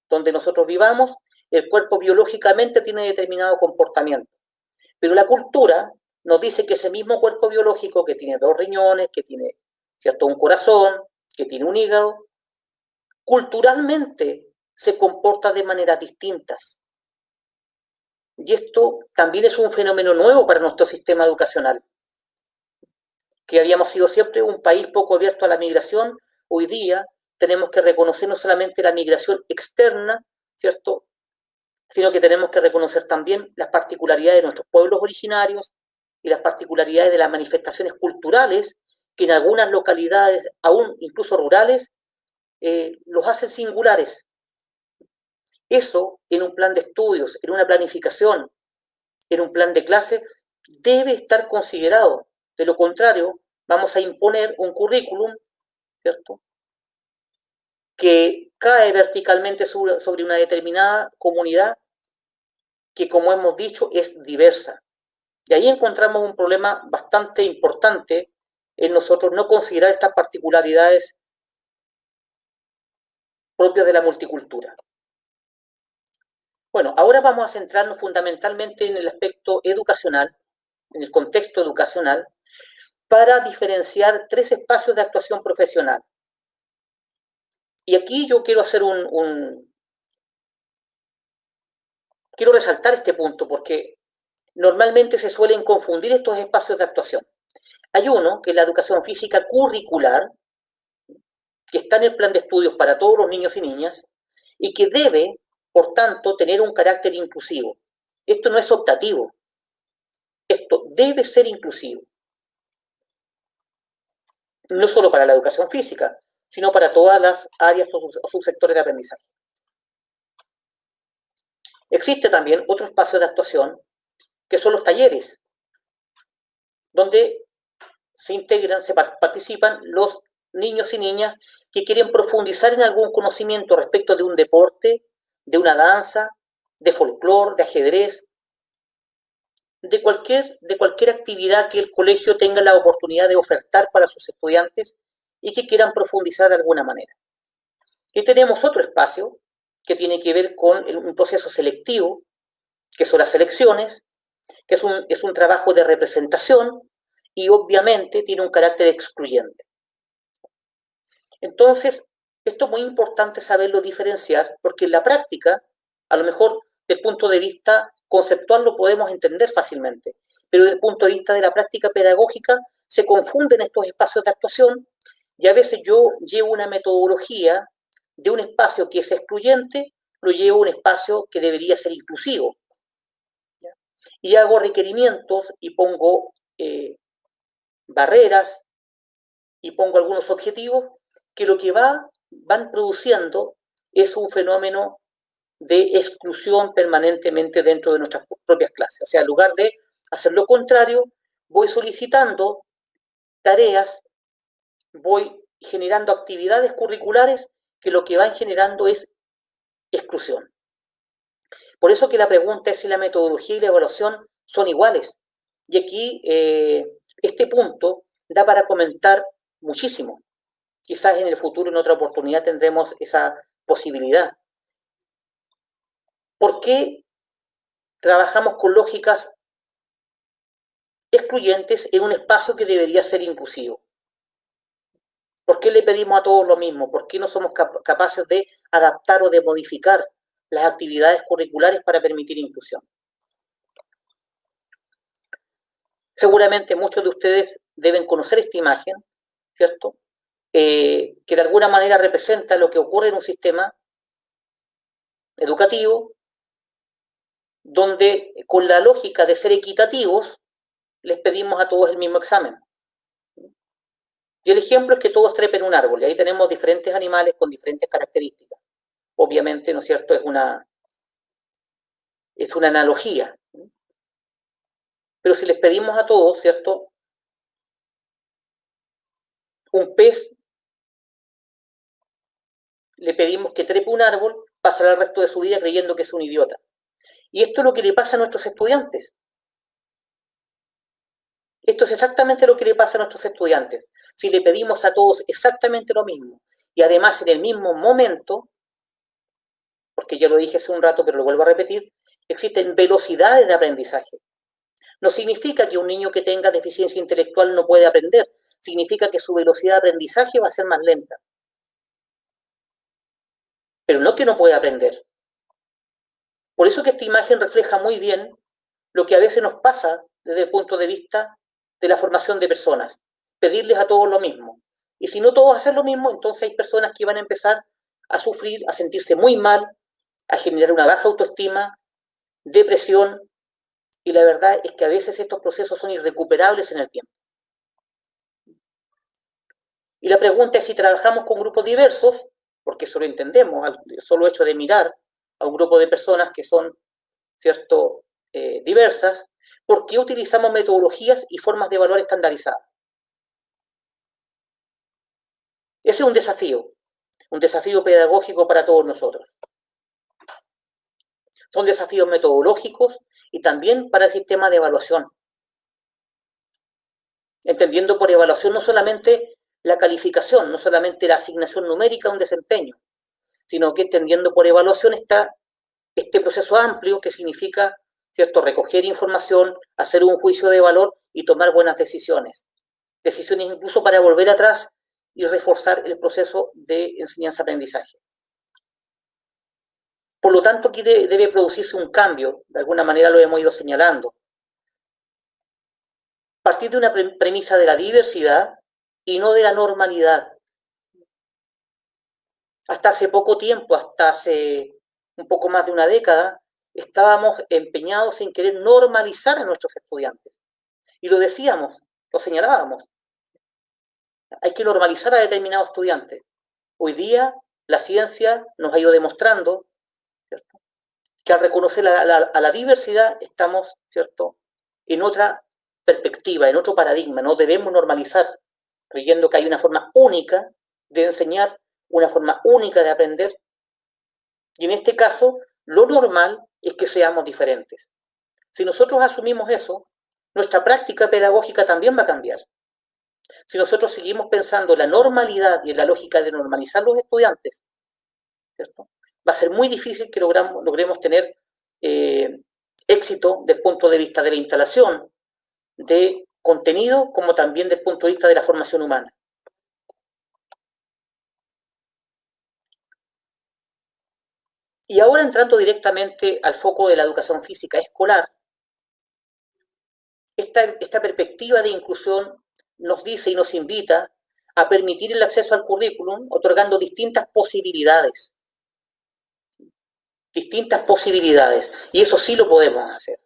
donde nosotros vivamos, el cuerpo biológicamente tiene determinado comportamiento. Pero la cultura nos dice que ese mismo cuerpo biológico que tiene 2 riñones, que tiene, ¿cierto?, un corazón, que tiene un hígado, culturalmente se comporta de maneras distintas. Y esto también es un fenómeno nuevo para nuestro sistema educacional. Que habíamos sido siempre un país poco abierto a la migración, hoy día tenemos que reconocer no solamente la migración externa, ¿cierto?, sino que tenemos que reconocer también las particularidades de nuestros pueblos originarios y las particularidades de las manifestaciones culturales que en algunas localidades, aún incluso rurales, los hacen singulares. Eso en un plan de estudios, en una planificación, en un plan de clase, debe estar considerado. De lo contrario, vamos a imponer un currículum, ¿cierto?, que cae verticalmente sobre una determinada comunidad que, como hemos dicho, es diversa. Y ahí encontramos un problema bastante importante en nosotros no considerar estas particularidades propias de la multicultura. Bueno, ahora vamos a centrarnos fundamentalmente en el aspecto educacional, en el contexto educacional, para diferenciar 3 espacios de actuación profesional. Y aquí yo quiero hacer quiero resaltar este punto porque normalmente se suelen confundir estos espacios de actuación. Hay uno, que es la educación física curricular, que está en el plan de estudios para todos los niños y niñas, y que debe, por tanto, tener un carácter inclusivo. Esto no es optativo. Esto debe ser inclusivo. No solo para la educación física, sino para todas las áreas o subsectores de aprendizaje. Existe también otro espacio de actuación, que son los talleres, donde se integran, participan los niños y niñas que quieren profundizar en algún conocimiento respecto de un deporte, de una danza, de folclore, de ajedrez, de cualquier actividad que el colegio tenga la oportunidad de ofertar para sus estudiantes y que quieran profundizar de alguna manera. Y tenemos otro espacio que tiene que ver con un proceso selectivo, que son las selecciones, que es un trabajo de representación y obviamente tiene un carácter excluyente. Entonces, Esto es muy importante saberlo diferenciar, porque en la práctica, a lo mejor desde el punto de vista conceptual lo podemos entender fácilmente, pero desde el punto de vista de la práctica pedagógica se confunden estos espacios de actuación y a veces yo llevo una metodología de un espacio que es excluyente, lo llevo a un espacio que debería ser inclusivo. ¿Ya? Y hago requerimientos y pongo barreras y pongo algunos objetivos que lo que van produciendo es un fenómeno de exclusión permanentemente dentro de nuestras propias clases. O sea, en lugar de hacer lo contrario, voy solicitando tareas, voy generando actividades curriculares que lo que van generando es exclusión. Por eso que la pregunta es si la metodología y la evaluación son iguales. Y aquí este punto da para comentar muchísimo. Quizás en el futuro, en otra oportunidad, tendremos esa posibilidad. ¿Por qué trabajamos con lógicas excluyentes en un espacio que debería ser inclusivo? ¿Por qué le pedimos a todos lo mismo? ¿Por qué no somos capaces de adaptar o de modificar las actividades curriculares para permitir inclusión? Seguramente muchos de ustedes deben conocer esta imagen, ¿cierto? Que de alguna manera representa lo que ocurre en un sistema educativo donde con la lógica de ser equitativos les pedimos a todos el mismo examen. Y el ejemplo es que todos trepen un árbol, y ahí tenemos diferentes animales con diferentes características. Obviamente, ¿no es cierto?, es una analogía. Pero si les pedimos a todos, ¿cierto?, un pez, le pedimos que trepe un árbol, pasará el resto de su vida creyendo que es un idiota. Y esto es lo que le pasa a nuestros estudiantes. Esto es exactamente lo que le pasa a nuestros estudiantes. Si le pedimos a todos exactamente lo mismo, y además en el mismo momento, porque ya lo dije hace un rato, pero lo vuelvo a repetir, existen velocidades de aprendizaje. No significa que un niño que tenga deficiencia intelectual no puede aprender, significa que su velocidad de aprendizaje va a ser más lenta. Pero no que no pueda aprender. Por eso que esta imagen refleja muy bien lo que a veces nos pasa desde el punto de vista de la formación de personas. Pedirles a todos lo mismo. Y si no todos hacen lo mismo, entonces hay personas que van a empezar a sufrir, a sentirse muy mal, a generar una baja autoestima, depresión, y la verdad es que a veces estos procesos son irrecuperables en el tiempo. Y la pregunta es si trabajamos con grupos diversos, porque eso lo entendemos, el solo hecho de mirar a un grupo de personas que son, ¿cierto?, diversas, ¿por qué utilizamos metodologías y formas de evaluar estandarizadas? Ese es un desafío pedagógico para todos nosotros. Son desafíos metodológicos y también para el sistema de evaluación. Entendiendo por evaluación no solamente la calificación, no solamente la asignación numérica a un desempeño, sino que entendiendo por evaluación está este proceso amplio que significa, ¿cierto?, recoger información, hacer un juicio de valor y tomar buenas decisiones. Decisiones incluso para volver atrás y reforzar el proceso de enseñanza-aprendizaje. Por lo tanto, aquí debe producirse un cambio, de alguna manera lo hemos ido señalando. Partir de una premisa de la diversidad y no de la normalidad. Hasta hace poco tiempo, hasta hace un poco más de una década, estábamos empeñados en querer normalizar a nuestros estudiantes. Y lo decíamos, lo señalábamos. Hay que normalizar a determinados estudiantes. Hoy día la ciencia nos ha ido demostrando, ¿cierto?, que al reconocer a la diversidad estamos, ¿cierto?, en otra perspectiva, en otro paradigma. No debemos normalizar, creyendo que hay una forma única de enseñar, una forma única de aprender. Y en este caso, lo normal es que seamos diferentes. Si nosotros asumimos eso, nuestra práctica pedagógica también va a cambiar. Si nosotros seguimos pensando en la normalidad y en la lógica de normalizar los estudiantes, ¿cierto?, va a ser muy difícil que logremos tener éxito desde el punto de vista de la instalación de contenido, como también desde el punto de vista de la formación humana. Y ahora entrando directamente al foco de la educación física escolar, esta perspectiva de inclusión nos dice y nos invita a permitir el acceso al currículum otorgando distintas posibilidades. Y eso sí lo podemos hacer.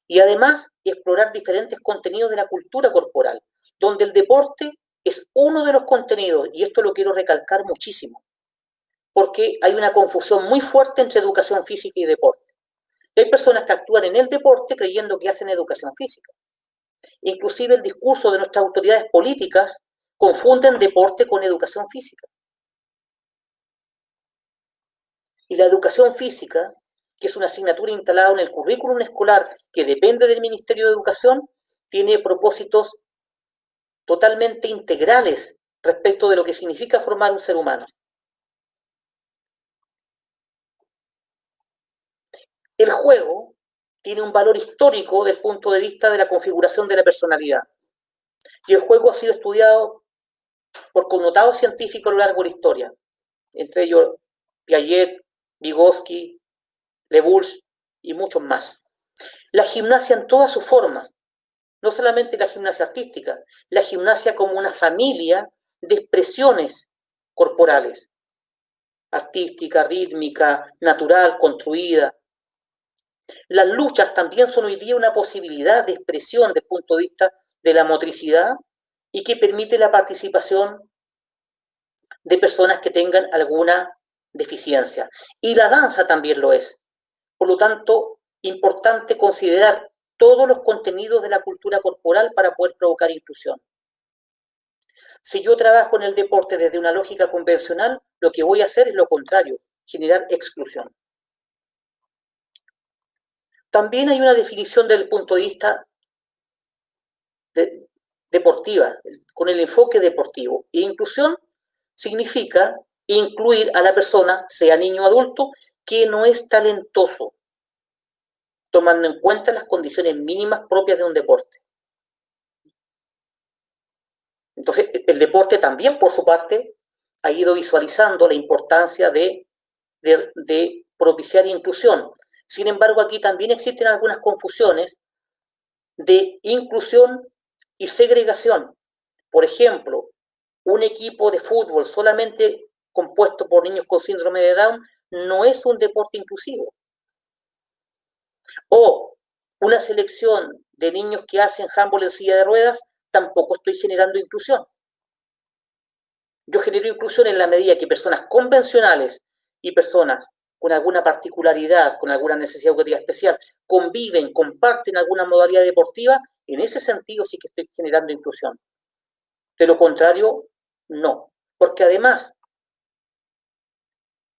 Y además, explorar diferentes contenidos de la cultura corporal, donde el deporte es uno de los contenidos, y esto lo quiero recalcar muchísimo, porque hay una confusión muy fuerte entre educación física y deporte. Hay personas que actúan en el deporte creyendo que hacen educación física. Inclusive el discurso de nuestras autoridades políticas confunden deporte con educación física. Y la educación física, que es una asignatura instalada en el currículum escolar que depende del Ministerio de Educación, tiene propósitos totalmente integrales respecto de lo que significa formar un ser humano. El juego tiene un valor histórico desde el punto de vista de la configuración de la personalidad. Y el juego ha sido estudiado por connotados científicos a lo largo de la historia, entre ellos Piaget, Vygotsky, Lebouche y muchos más. La gimnasia en todas sus formas, no solamente la gimnasia artística, la gimnasia como una familia de expresiones corporales, artística, rítmica, natural, construida. Las luchas también son hoy día una posibilidad de expresión desde el punto de vista de la motricidad y que permite la participación de personas que tengan alguna deficiencia. Y la danza también lo es. Por lo tanto, importante considerar todos los contenidos de la cultura corporal para poder provocar inclusión. Si yo trabajo en el deporte desde una lógica convencional, lo que voy a hacer es lo contrario, generar exclusión. También hay una definición desde el punto de vista deportiva, con el enfoque deportivo. E inclusión significa incluir a la persona, sea niño o adulto, que no es talentoso, tomando en cuenta las condiciones mínimas propias de un deporte. Entonces, el deporte también, por su parte, ha ido visualizando la importancia de propiciar inclusión. Sin embargo, aquí también existen algunas confusiones de inclusión y segregación. Por ejemplo, un equipo de fútbol solamente compuesto por niños con síndrome de Down no es un deporte inclusivo. O una selección de niños que hacen handball en silla de ruedas, tampoco estoy generando inclusión. Yo genero inclusión en la medida que personas convencionales y personas con alguna particularidad, con alguna necesidad educativa especial, conviven, comparten alguna modalidad deportiva, en ese sentido sí que estoy generando inclusión. De lo contrario, no. Porque además,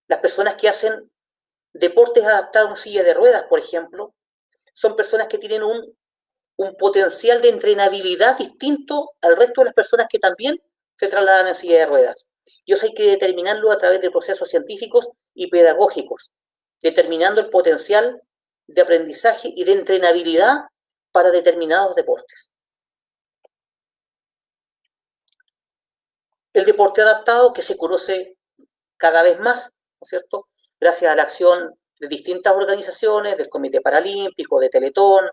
las personas que hacen deportes adaptados en silla de ruedas, por ejemplo, son personas que tienen un potencial de entrenabilidad distinto al resto de las personas que también se trasladan en silla de ruedas. Y eso hay que determinarlo a través de procesos científicos y pedagógicos, determinando el potencial de aprendizaje y de entrenabilidad para determinados deportes. El deporte adaptado, que se conoce cada vez más, ¿no es cierto?, gracias a la acción de distintas organizaciones, del Comité Paralímpico, de Teletón,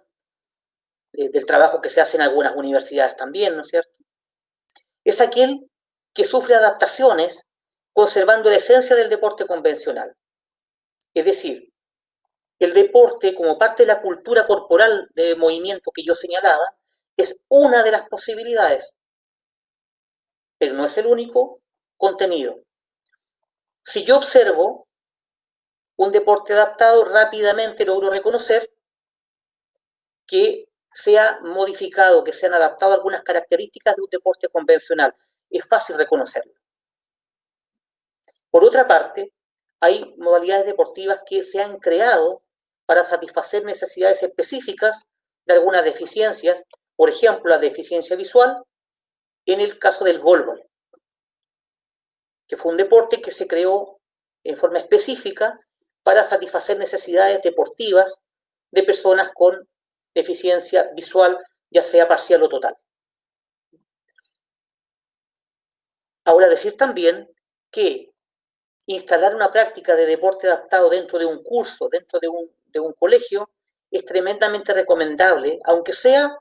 del trabajo que se hace en algunas universidades también, ¿no es cierto?, es aquel que sufre adaptaciones conservando la esencia del deporte convencional. Es decir, el deporte, como parte de la cultura corporal de movimiento que yo señalaba, es una de las posibilidades, pero no es el único contenido. Si yo observo un deporte adaptado, rápidamente logro reconocer que se ha modificado, que se han adaptado algunas características de un deporte convencional. Es fácil reconocerlo. Por otra parte, hay modalidades deportivas que se han creado para satisfacer necesidades específicas de algunas deficiencias, por ejemplo, la deficiencia visual, en el caso del goalball, que fue un deporte que se creó en forma específica para satisfacer necesidades deportivas de personas con deficiencia visual, ya sea parcial o total. Ahora, decir también que instalar una práctica de deporte adaptado dentro de un curso, dentro de un colegio, es tremendamente recomendable, aunque sea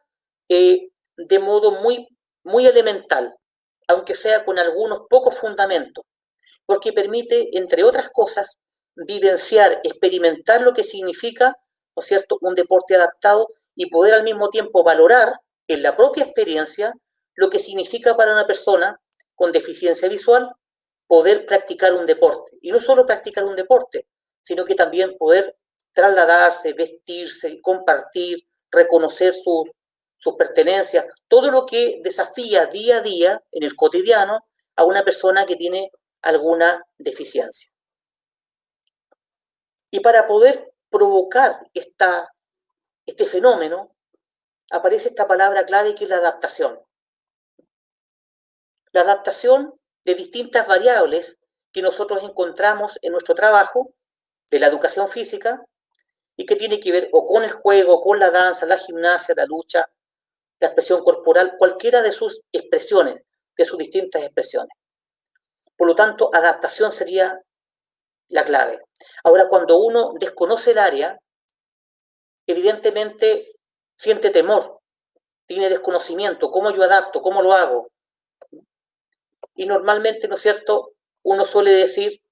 de modo muy elemental, aunque sea con algunos pocos fundamentos, porque permite, entre otras cosas, vivenciar, experimentar lo que significa, ¿no es cierto?, un deporte adaptado y poder al mismo tiempo valorar en la propia experiencia lo que significa para una persona con deficiencia visual poder practicar un deporte. Y no solo practicar un deporte, sino que también poder trasladarse, vestirse, compartir, reconocer sus pertenencias, todo lo que desafía día a día en el cotidiano a una persona que tiene alguna deficiencia. Y para poder provocar este fenómeno, aparece esta palabra clave que es la adaptación. La adaptación de distintas variables que nosotros encontramos en nuestro trabajo de la educación física y que tiene que ver o con el juego, con la danza, la gimnasia, la lucha, la expresión corporal, cualquiera de sus expresiones, de sus distintas expresiones. Por lo tanto, adaptación sería la clave. Ahora, cuando uno desconoce el área, evidentemente siente temor, tiene desconocimiento, ¿cómo yo adapto? ¿Cómo lo hago? Y normalmente, ¿no es cierto?, uno suele decir,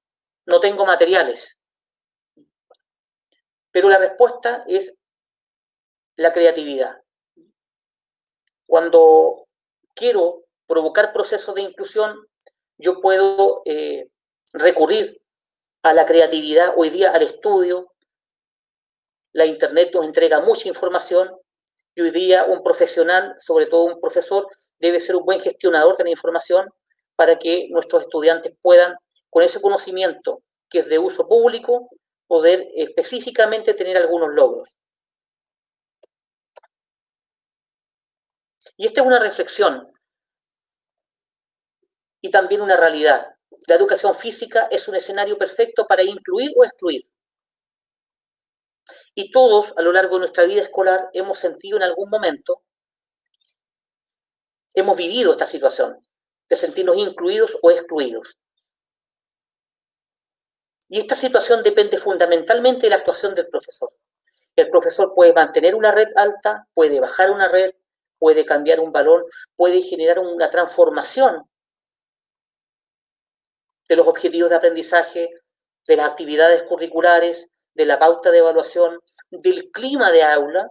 no tengo materiales. Pero la respuesta es la creatividad. Cuando quiero provocar procesos de inclusión, yo puedo recurrir a la creatividad, hoy día al estudio. La Internet nos entrega mucha información y hoy día un profesional, sobre todo un profesor, debe ser un buen gestionador de la información para que nuestros estudiantes puedan, con ese conocimiento que es de uso público, poder específicamente tener algunos logros. Y esta es una reflexión y también una realidad. La educación física es un escenario perfecto para incluir o excluir. Y todos, a lo largo de nuestra vida escolar, hemos sentido en algún momento, hemos vivido esta situación de sentirnos incluidos o excluidos. Y esta situación depende fundamentalmente de la actuación del profesor. El profesor puede mantener una red alta, puede bajar una red, puede cambiar un balón, puede generar una transformación de los objetivos de aprendizaje, de las actividades curriculares, de la pauta de evaluación, del clima de aula,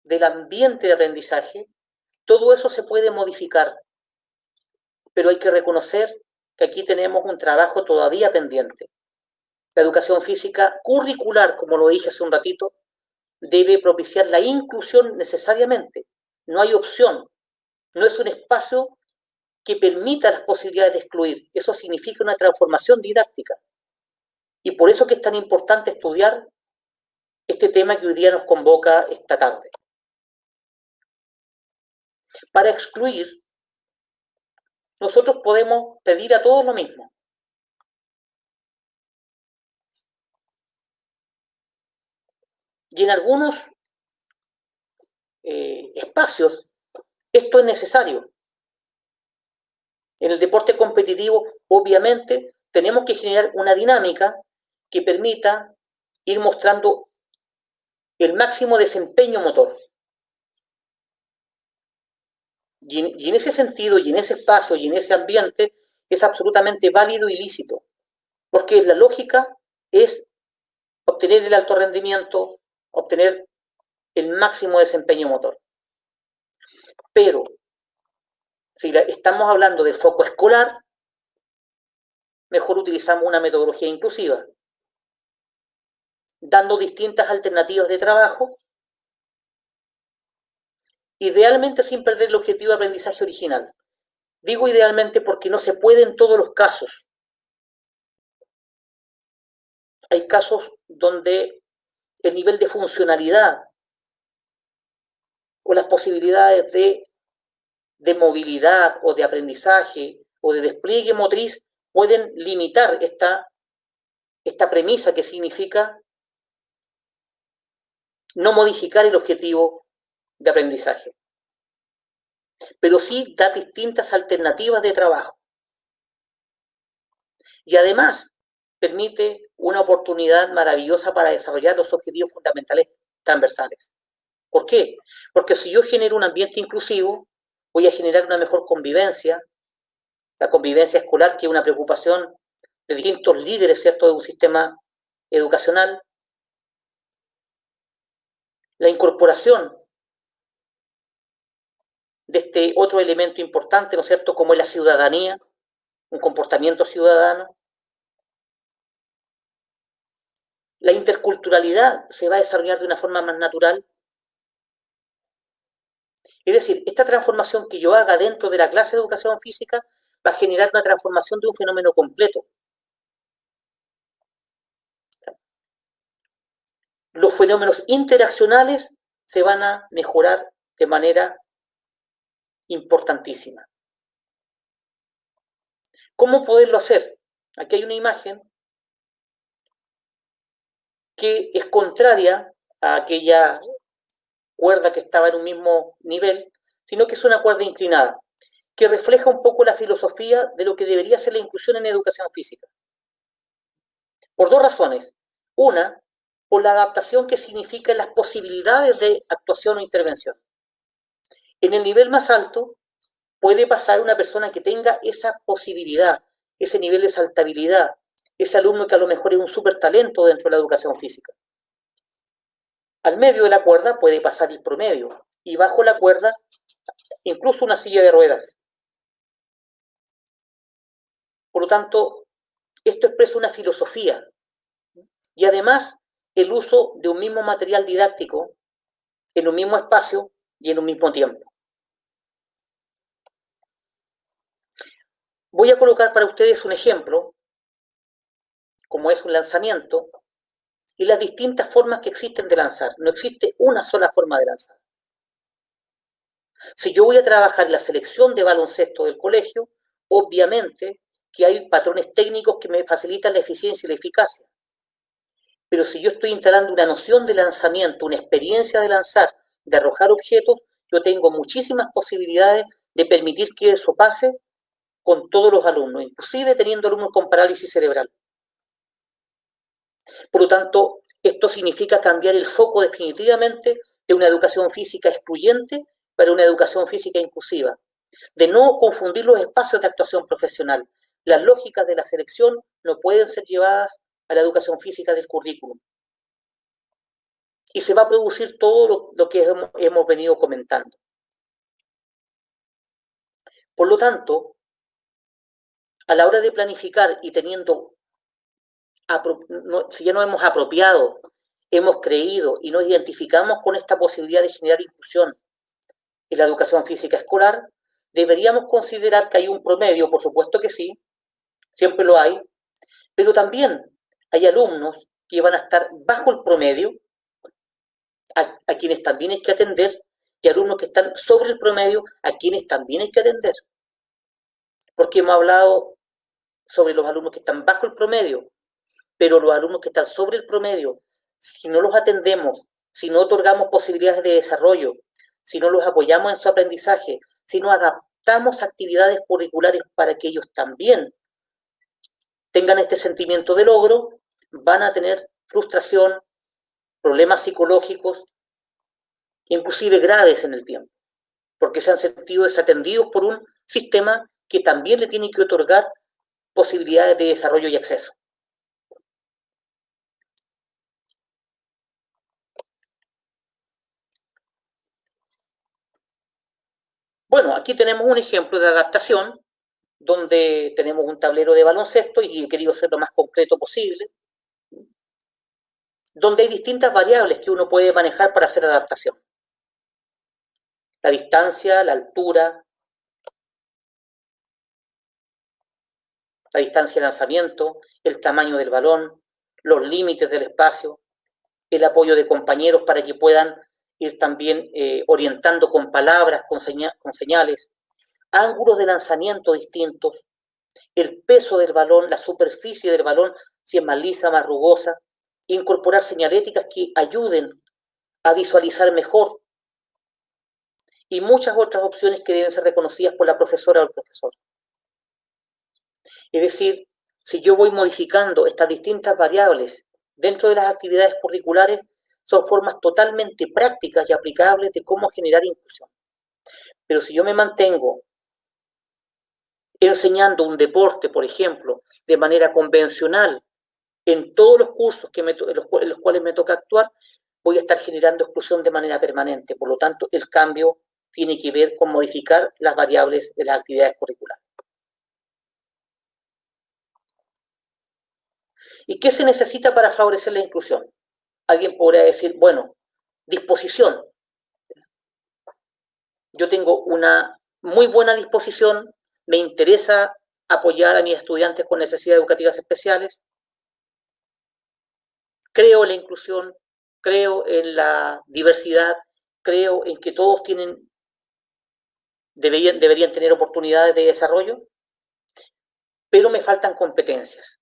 del ambiente de aprendizaje. Todo eso se puede modificar, pero hay que reconocer que aquí tenemos un trabajo todavía pendiente. La educación física curricular, como lo dije hace un ratito, debe propiciar la inclusión necesariamente. No hay opción. No es un espacio que permita las posibilidades de excluir. Eso significa una transformación didáctica. Y por eso que es tan importante estudiar este tema que hoy día nos convoca esta tarde. Para excluir, nosotros podemos pedir a todos lo mismo. Y en algunos espacios esto es necesario. En el deporte competitivo, obviamente, tenemos que generar una dinámica que permita ir mostrando el máximo desempeño motor. Y en ese sentido, y en ese espacio, y en ese ambiente, es absolutamente válido y lícito. Porque la lógica es obtener el alto rendimiento, obtener el máximo desempeño motor. Pero, si estamos hablando del foco escolar, mejor utilizamos una metodología inclusiva, dando distintas alternativas de trabajo, idealmente sin perder el objetivo de aprendizaje original. Digo idealmente porque no se puede en todos los casos. Hay casos donde el nivel de funcionalidad o las posibilidades de movilidad o de aprendizaje o de despliegue motriz pueden limitar esta premisa que significa no modificar el objetivo de aprendizaje, pero sí da distintas alternativas de trabajo. Y además, permite una oportunidad maravillosa para desarrollar los objetivos fundamentales transversales. ¿Por qué? Porque si yo genero un ambiente inclusivo, voy a generar una mejor convivencia, la convivencia escolar, que es una preocupación de distintos líderes, ¿cierto?, de un sistema educacional. La incorporación de este otro elemento importante, ¿no es cierto?, como es la ciudadanía, un comportamiento ciudadano. La interculturalidad se va a desarrollar de una forma más natural. Es decir, esta transformación que yo haga dentro de la clase de educación física va a generar una transformación de un fenómeno completo. Los fenómenos interaccionales se van a mejorar de manera importantísima. ¿Cómo poderlo hacer? Aquí hay una imagen que es contraria a aquella cuerda que estaba en un mismo nivel, sino que es una cuerda inclinada, que refleja un poco la filosofía de lo que debería ser la inclusión en educación física. Por dos razones. Una, por la adaptación que significa las posibilidades de actuación o intervención. En el nivel más alto puede pasar una persona que tenga esa posibilidad, ese nivel de saltabilidad, ese alumno que a lo mejor es un súper talento dentro de la educación física. Al medio de la cuerda puede pasar el promedio y bajo la cuerda incluso una silla de ruedas. Por lo tanto, esto expresa una filosofía y además el uso de un mismo material didáctico en un mismo espacio y en un mismo tiempo. Voy a colocar para ustedes un ejemplo, como es un lanzamiento, y las distintas formas que existen de lanzar. No existe una sola forma de lanzar. Si yo voy a trabajar la selección de baloncesto del colegio, obviamente que hay patrones técnicos que me facilitan la eficiencia y la eficacia. Pero si yo estoy instalando una noción de lanzamiento, una experiencia de lanzar, de arrojar objetos, yo tengo muchísimas posibilidades de permitir que eso pase con todos los alumnos, inclusive teniendo alumnos con parálisis cerebral. Por lo tanto, esto significa cambiar el foco definitivamente de una educación física excluyente para una educación física inclusiva, de no confundir los espacios de actuación profesional. Las lógicas de la selección no pueden ser llevadas a la educación física del currículum. Y se va a producir todo lo que hemos venido comentando. Por lo tanto, a la hora de planificar y teniendo, si ya nos hemos apropiado, hemos creído y nos identificamos con esta posibilidad de generar inclusión en la educación física escolar, deberíamos considerar que hay un promedio, por supuesto que sí, siempre lo hay, pero también hay alumnos que van a estar bajo el promedio, a quienes también hay que atender, y alumnos que están sobre el promedio, a quienes también hay que atender. Porque hemos hablado sobre los alumnos que están bajo el promedio, pero los alumnos que están sobre el promedio, si no los atendemos, si no otorgamos posibilidades de desarrollo, si no los apoyamos en su aprendizaje, si no adaptamos actividades curriculares para que ellos también tengan este sentimiento de logro, van a tener frustración, problemas psicológicos, inclusive graves en el tiempo, porque se han sentido desatendidos por un sistema que también le tiene que otorgar posibilidades de desarrollo y acceso. Bueno, aquí tenemos un ejemplo de adaptación donde tenemos un tablero de baloncesto y he querido ser lo más concreto posible, donde hay distintas variables que uno puede manejar para hacer adaptación. La distancia, la altura, la distancia de lanzamiento, el tamaño del balón, los límites del espacio, el apoyo de compañeros para que puedan ir también orientando con palabras, con señales, ángulos de lanzamiento distintos, el peso del balón, la superficie del balón, si es más lisa, más rugosa, incorporar señaléticas que ayuden a visualizar mejor y muchas otras opciones que deben ser reconocidas por la profesora o el profesor. Es decir, si yo voy modificando estas distintas variables dentro de las actividades curriculares, son formas totalmente prácticas y aplicables de cómo generar inclusión. Pero si yo me mantengo enseñando un deporte, por ejemplo, de manera convencional, en todos los cursos en los cuales me toca actuar, voy a estar generando exclusión de manera permanente. Por lo tanto, el cambio tiene que ver con modificar las variables de las actividades curriculares. ¿Y qué se necesita para favorecer la inclusión? Alguien podría decir, bueno, disposición. Yo tengo una muy buena disposición, me interesa apoyar a mis estudiantes con necesidades educativas especiales, creo en la inclusión, creo en la diversidad, creo en que todos deberían tener oportunidades de desarrollo, pero me faltan competencias.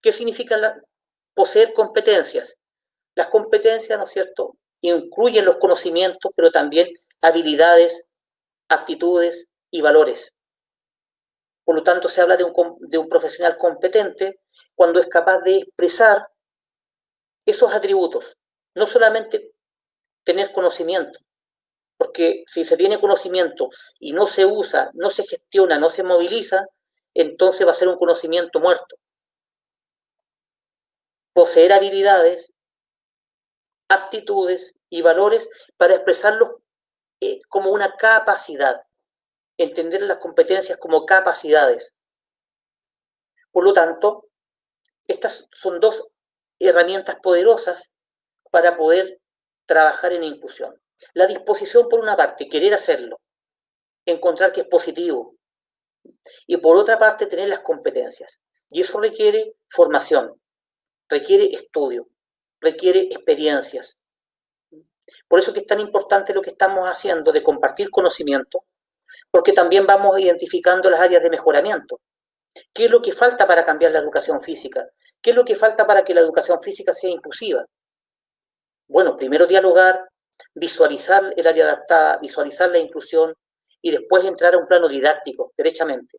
¿Qué significa poseer competencias? Las competencias, ¿no es cierto?, incluyen los conocimientos, pero también habilidades, actitudes y valores. Por lo tanto, se habla de un profesional competente cuando es capaz de expresar esos atributos, no solamente tener conocimiento, porque si se tiene conocimiento y no se usa, no se gestiona, no se moviliza, entonces va a ser un conocimiento muerto. Poseer habilidades, aptitudes y valores para expresarlos como una capacidad, entender las competencias como capacidades. Por lo tanto, estas son dos herramientas poderosas para poder trabajar en inclusión. La disposición, por una parte, querer hacerlo, encontrar que es positivo, y por otra parte, tener las competencias. Y eso requiere formación, requiere estudio, requiere experiencias. Por eso que es tan importante lo que estamos haciendo de compartir conocimiento, porque también vamos identificando las áreas de mejoramiento. ¿Qué es lo que falta para cambiar la educación física? ¿Qué es lo que falta para que la educación física sea inclusiva? Bueno, primero dialogar, visualizar el área adaptada, visualizar la inclusión y después entrar a un plano didáctico, derechamente.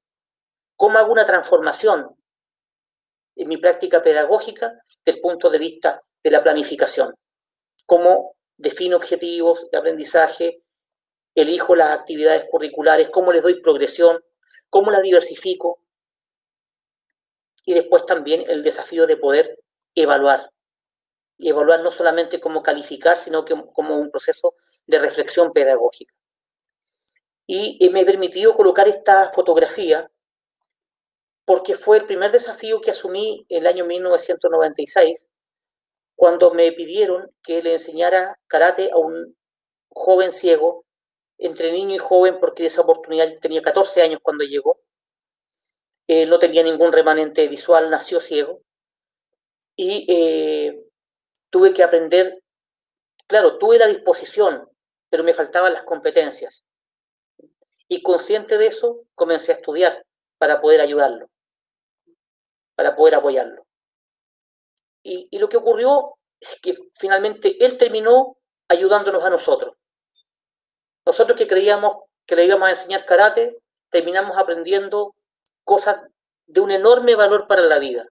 ¿Cómo hago una transformación en mi práctica pedagógica desde el punto de vista de la planificación? ¿Cómo defino objetivos de aprendizaje? ¿Elijo las actividades curriculares? ¿Cómo les doy progresión? ¿Cómo las diversifico? Y después también el desafío de poder evaluar. Y evaluar no solamente como calificar, sino que como un proceso de reflexión pedagógica. Y me permitió colocar esta fotografía porque fue el primer desafío que asumí en el año 1996, cuando me pidieron que le enseñara karate a un joven ciego, entre niño y joven, porque esa oportunidad tenía 14 años cuando llegó. No tenía ningún remanente visual, nació ciego. Y tuve que aprender, claro, tuve la disposición, pero me faltaban las competencias. Y consciente de eso, comencé a estudiar para poder ayudarlo, para poder apoyarlo. Y lo que ocurrió es que finalmente él terminó ayudándonos a nosotros. Nosotros que creíamos que le íbamos a enseñar karate, terminamos aprendiendo cosas de un enorme valor para la vida.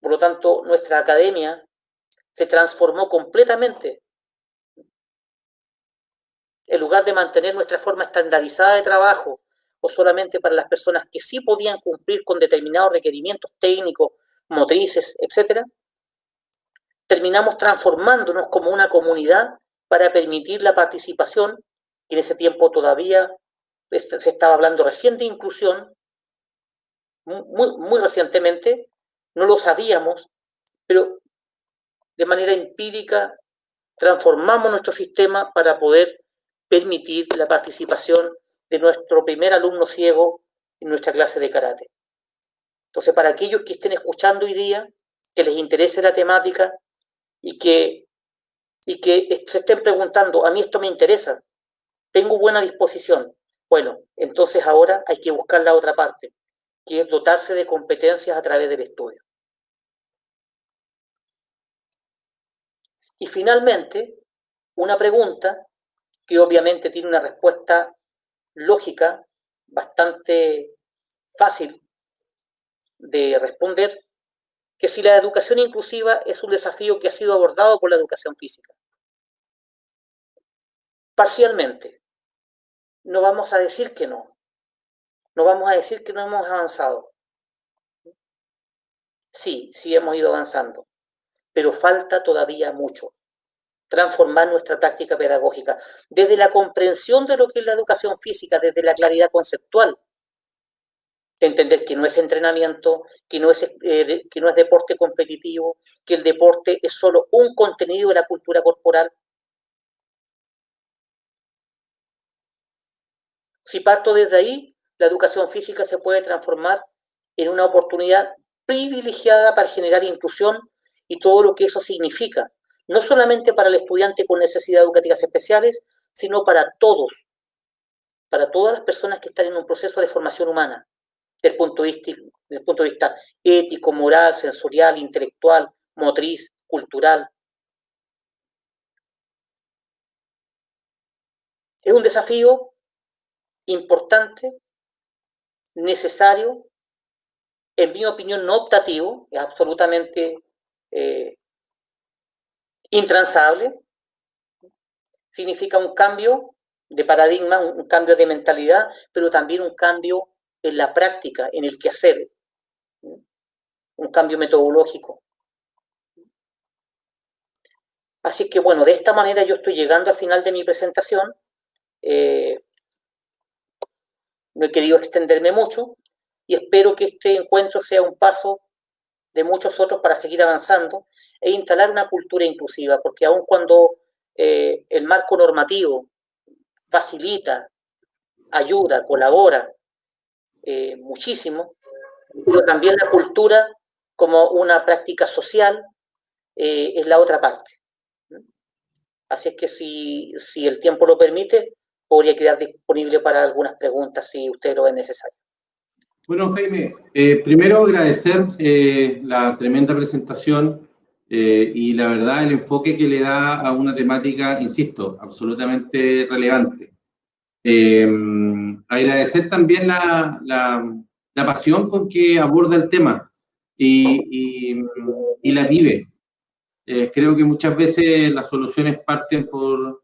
Por lo tanto, nuestra academia se transformó completamente. En lugar de mantener nuestra forma estandarizada de trabajo, o solamente para las personas que sí podían cumplir con determinados requerimientos técnicos, motrices, etc., terminamos transformándonos como una comunidad para permitir la participación, y en ese tiempo todavía se estaba hablando recién de inclusión, muy recientemente, no lo sabíamos, pero de manera empírica transformamos nuestro sistema para poder permitir la participación de nuestro primer alumno ciego en nuestra clase de karate. Entonces, para aquellos que estén escuchando hoy día, que les interese la temática y que se estén preguntando, a mí esto me interesa, tengo buena disposición. Bueno, entonces ahora hay que buscar la otra parte, que es dotarse de competencias a través del estudio. Y finalmente, una pregunta que obviamente tiene una respuesta lógica bastante fácil de responder que si la educación inclusiva es un desafío que ha sido abordado por la educación física. Parcialmente. No vamos a decir que no. No vamos a decir que no hemos avanzado. Sí, sí hemos ido avanzando, pero falta todavía mucho. Transformar nuestra práctica pedagógica desde la comprensión de lo que es la educación física, desde la claridad conceptual, de entender que no es entrenamiento, que no es deporte competitivo, que el deporte es solo un contenido de la cultura corporal. Si parto desde ahí, la educación física se puede transformar en una oportunidad privilegiada para generar inclusión y todo lo que eso significa, no solamente para el estudiante con necesidades educativas especiales, sino para todos, para todas las personas que están en un proceso de formación humana, desde el punto de vista ético, moral, sensorial, intelectual, motriz, cultural. Es un desafío importante, necesario, en mi opinión no optativo, es absolutamente intransable. Significa un cambio de paradigma, un cambio de mentalidad, pero también un cambio en la práctica, en el quehacer, un cambio metodológico. Así que bueno, de esta manera yo estoy llegando al final de mi presentación. No he querido extenderme mucho y espero que este encuentro sea un paso de muchos otros para seguir avanzando e instalar una cultura inclusiva, porque aun cuando el marco normativo facilita, ayuda, colabora muchísimo, pero también la cultura como una práctica social es la otra parte. Así es que si el tiempo lo permite, podría quedar disponible para algunas preguntas si usted lo ve necesario. Bueno, Jaime, primero agradecer la tremenda presentación y la verdad el enfoque que le da a una temática, insisto, absolutamente relevante. Agradecer también la pasión con que aborda el tema y la vive. Creo que muchas veces las soluciones parten por,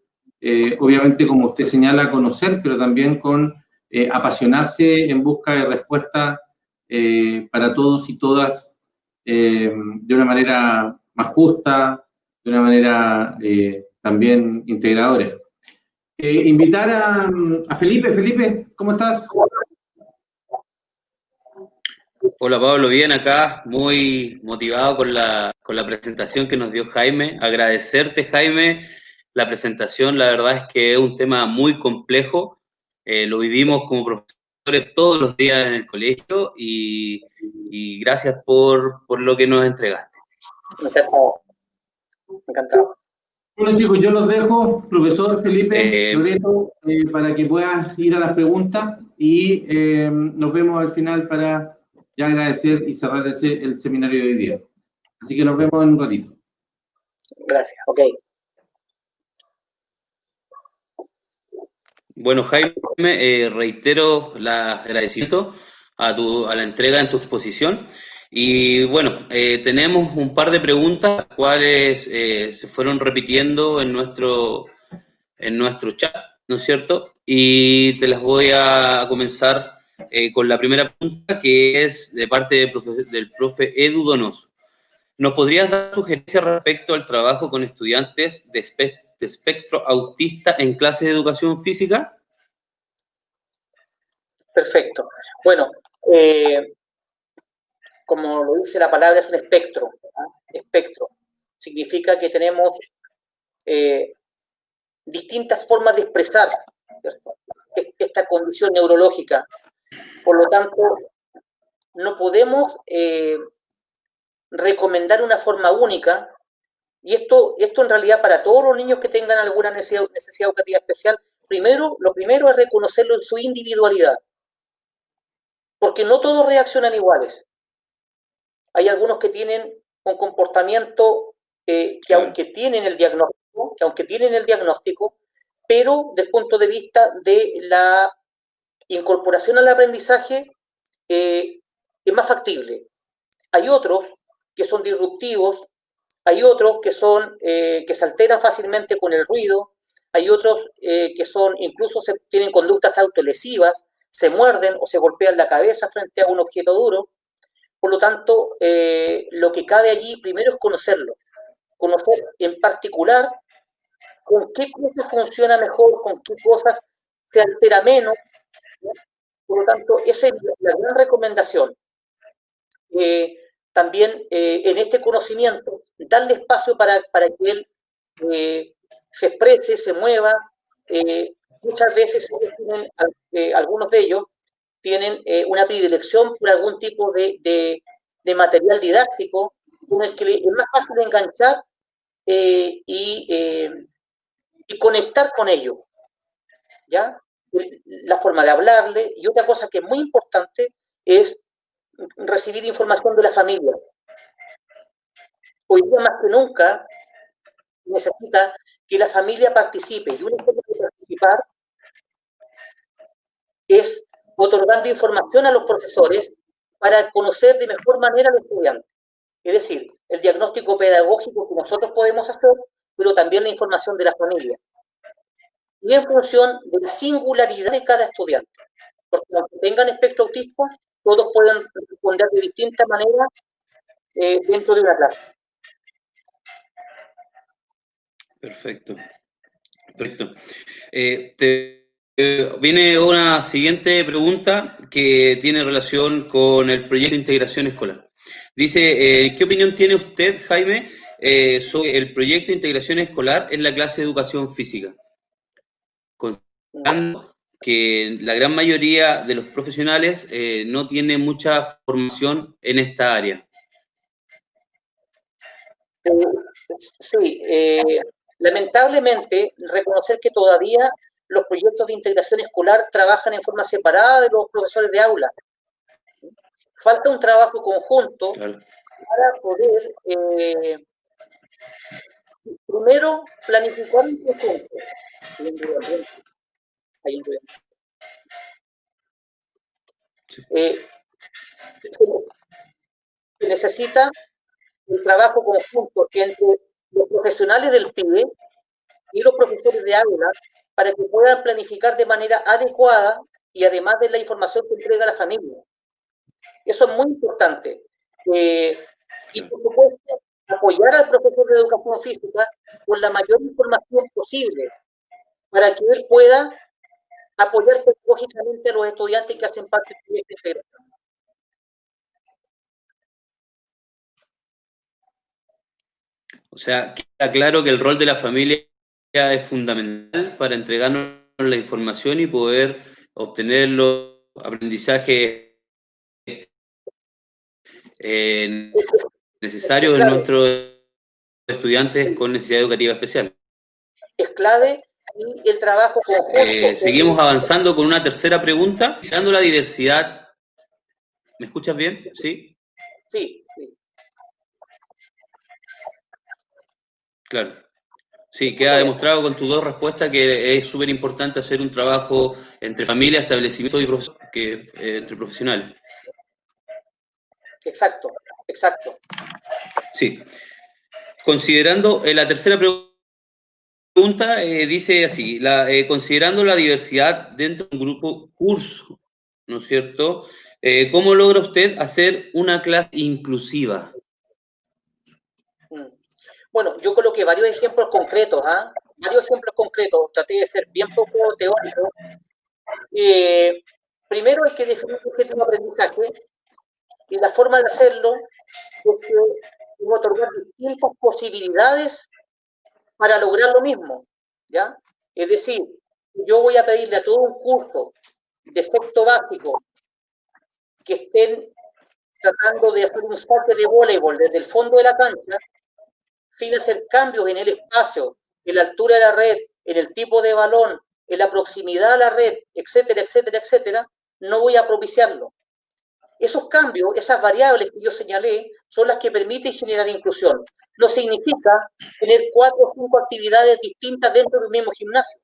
obviamente, como usted señala, conocer, pero también con apasionarse en busca de respuestas para todos y todas de una manera más justa, de una manera también integradora. Invitar a Felipe. Felipe, ¿cómo estás? Hola Pablo, bien acá, muy motivado con la presentación que nos dio Jaime. Agradecerte, Jaime, la presentación. La verdad es que es un tema muy complejo. Lo vivimos como profesores todos los días en el colegio y gracias por lo que nos entregaste. Encantado. Encantado. Bueno, chicos, yo los dejo, profesor Felipe Loreto, para que puedas ir a las preguntas y nos vemos al final para ya agradecer y cerrar el seminario de hoy día. Así que nos vemos en un ratito. Gracias, ok. Bueno, Jaime, reitero el agradecimiento a la entrega en tu exposición. Y bueno, tenemos un par de preguntas, las cuales se fueron repitiendo en nuestro chat, ¿no es cierto? Y te las voy a comenzar con la primera pregunta, que es de parte del profe Edu Donoso. ¿Nos podrías dar sugerencias respecto al trabajo con estudiantes de espectro autista en clases de educación física? Perfecto. Bueno, como lo dice la palabra, es un espectro. Espectro. Significa que tenemos distintas formas de expresar esta condición neurológica. Por lo tanto, no podemos recomendar una forma única, y esto en realidad para todos los niños que tengan alguna necesidad educativa especial, lo primero es reconocerlo en su individualidad, porque no todos reaccionan iguales. Hay algunos que tienen un comportamiento que aunque tienen el diagnóstico, pero desde el punto de vista de la incorporación al aprendizaje, es más factible. Hay otros que son disruptivos, hay otros que se alteran fácilmente con el ruido, hay otros que incluso tienen conductas autolesivas, se muerden o se golpean la cabeza frente a un objeto duro. Por lo tanto, lo que cabe allí primero es conocerlo, conocer en particular con qué cosas funciona mejor, con qué cosas se altera menos. Por lo tanto, esa es la gran recomendación. También en este conocimiento, darle espacio para que él se exprese, se mueva. Muchas veces algunos de ellos tienen una predilección por algún tipo de material didáctico con el que es más fácil enganchar y conectar con ellos, ¿ya? La forma de hablarle. Y otra cosa que es muy importante es recibir información de la familia. Hoy día más que nunca necesita que la familia participe, y una forma de participar es otorgando información a los profesores para conocer de mejor manera a los estudiantes. Es decir, el diagnóstico pedagógico que nosotros podemos hacer, pero también la información de la familia. Y en función de la singularidad de cada estudiante. Porque aunque tengan espectro autista, todos pueden responder de distinta manera dentro de una clase. Perfecto. Perfecto. Viene una siguiente pregunta que tiene relación con el proyecto de integración escolar. Dice, ¿qué opinión tiene usted, Jaime, sobre el proyecto de integración escolar en la clase de educación física? Considerando que la gran mayoría de los profesionales no tiene mucha formación en esta área. Sí, lamentablemente, reconocer que todavía los proyectos de integración escolar trabajan en forma separada de los profesores de aula. Falta un trabajo conjunto, claro, para poder, primero, planificar un conjunto. Se necesita el trabajo conjunto entre los profesionales del PYDE y los profesores de aula para que puedan planificar de manera adecuada y además de la información que entrega la familia. Eso es muy importante. Y por supuesto, apoyar al profesor de educación física con la mayor información posible para que él pueda apoyar pedagógicamente a los estudiantes que hacen parte de esta integración. O sea, queda claro que el rol de la familia es fundamental para entregarnos la información y poder obtener los aprendizajes necesarios de nuestros estudiantes con necesidad educativa especial. Es clave y el trabajo conjunto. Seguimos avanzando con una tercera pregunta. Considerando la diversidad. ¿Me escuchas bien? ¿Sí? Sí. Claro. Sí, queda demostrado con tus dos respuestas que es súper importante hacer un trabajo entre familia, establecimiento y entre profesionales. Exacto. Sí. Considerando la tercera pregunta, dice así, considerando la diversidad dentro de un grupo curso, ¿no es cierto? ¿Cómo logra usted hacer una clase inclusiva? Bueno, yo coloqué varios ejemplos concretos, traté de ser bien poco teórico. Primero hay que definir un objetivo de aprendizaje y la forma de hacerlo es que otorgar distintas posibilidades para lograr lo mismo, ¿ya? Es decir, yo voy a pedirle a todo un curso de sexto básico que estén tratando de hacer un saque de voleibol desde el fondo de la cancha, sin hacer cambios en el espacio, en la altura de la red, en el tipo de balón, en la proximidad a la red, etcétera, no voy a propiciarlo. Esos cambios, esas variables que yo señalé, son las que permiten generar inclusión. No significa tener 4 o 5 actividades distintas dentro del mismo gimnasio.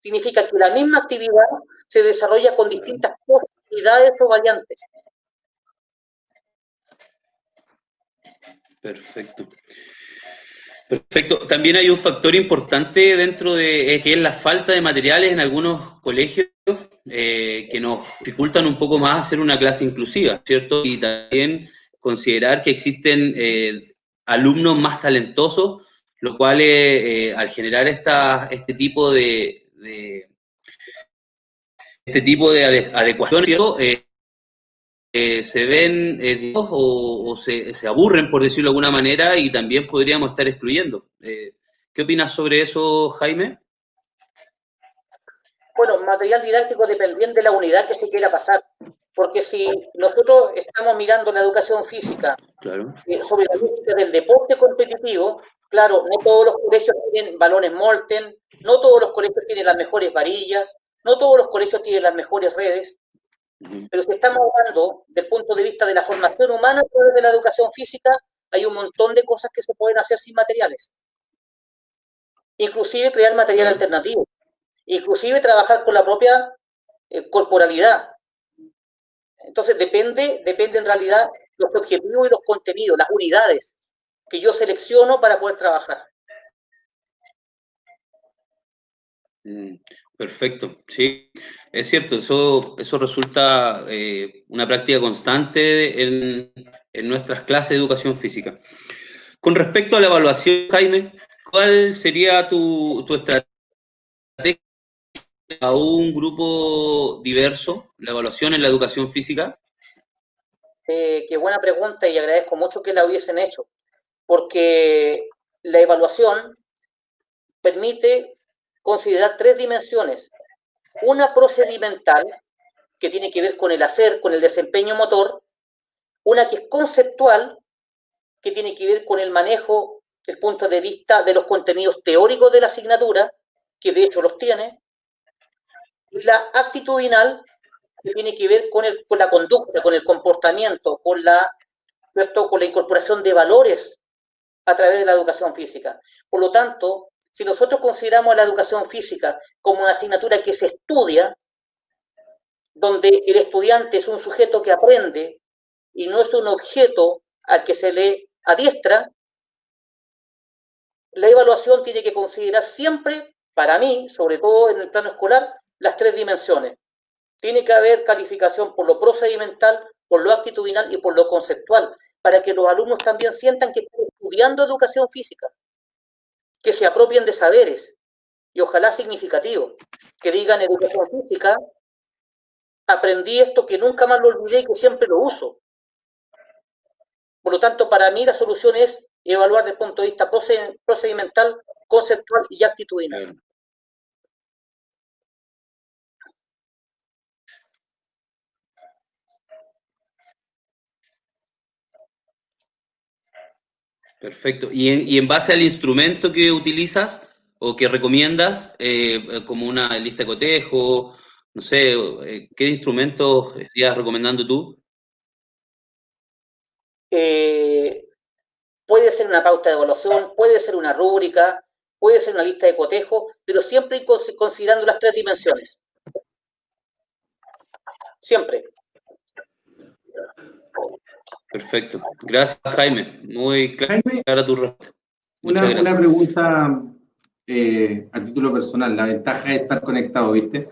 Significa que la misma actividad se desarrolla con distintas cosas unidades o variantes. Perfecto. Perfecto. También hay un factor importante dentro de que es la falta de materiales en algunos colegios que nos dificultan un poco más hacer una clase inclusiva, ¿cierto? Y también considerar que existen alumnos más talentosos, lo cual al generar este tipo de adecuaciones, ¿cierto? Se ven o se aburren, por decirlo de alguna manera, y también podríamos estar excluyendo. ¿Qué opinas sobre eso, Jaime? Bueno, material didáctico dependiendo de la unidad que se quiera pasar. Porque si nosotros estamos mirando la educación física Claro. Sobre la lógica del deporte competitivo, claro, no todos los colegios tienen balones Molten, no todos los colegios tienen las mejores varillas, no todos los colegios tienen las mejores redes, pero si estamos hablando del punto de vista de la formación humana a través de la educación física, hay un montón de cosas que se pueden hacer sin materiales. Inclusive crear material alternativo, inclusive trabajar con la propia corporalidad. Entonces depende en realidad los objetivos y los contenidos, las unidades que yo selecciono para poder trabajar. Perfecto, sí, es cierto, eso resulta una práctica constante en nuestras clases de educación física. Con respecto a la evaluación, Jaime, ¿cuál sería tu estrategia a un grupo diverso, la evaluación en la educación física? Qué buena pregunta y agradezco mucho que la hubiesen hecho, porque la evaluación permite considerar tres dimensiones. Una procedimental, que tiene que ver con el hacer, con el desempeño motor. Una que es conceptual, que tiene que ver con el manejo, el punto de vista de los contenidos teóricos de la asignatura, que de hecho los tiene. Y la actitudinal, que tiene que ver con la conducta, con el comportamiento, con la incorporación de valores a través de la educación física. Por lo tanto, si nosotros consideramos la educación física como una asignatura que se estudia, donde el estudiante es un sujeto que aprende y no es un objeto al que se le adiestra, la evaluación tiene que considerar siempre, para mí, sobre todo en el plano escolar, las tres dimensiones. Tiene que haber calificación por lo procedimental, por lo actitudinal y por lo conceptual, para que los alumnos también sientan que están estudiando educación física, que se apropien de saberes, y ojalá significativo, que digan educación física, aprendí esto que nunca más lo olvidé y que siempre lo uso. Por lo tanto, para mí la solución es evaluar desde el punto de vista procedimental, conceptual y actitudinal. Perfecto. Y en base al instrumento que utilizas o que recomiendas, como una lista de cotejo, no sé, ¿qué instrumentos estarías recomendando tú? Puede ser una pauta de evaluación, puede ser una rúbrica, puede ser una lista de cotejo, pero siempre considerando las tres dimensiones. Siempre. Perfecto. Gracias, Jaime. Muy clara tu respuesta. Una pregunta a título personal, la ventaja de estar conectado, ¿viste?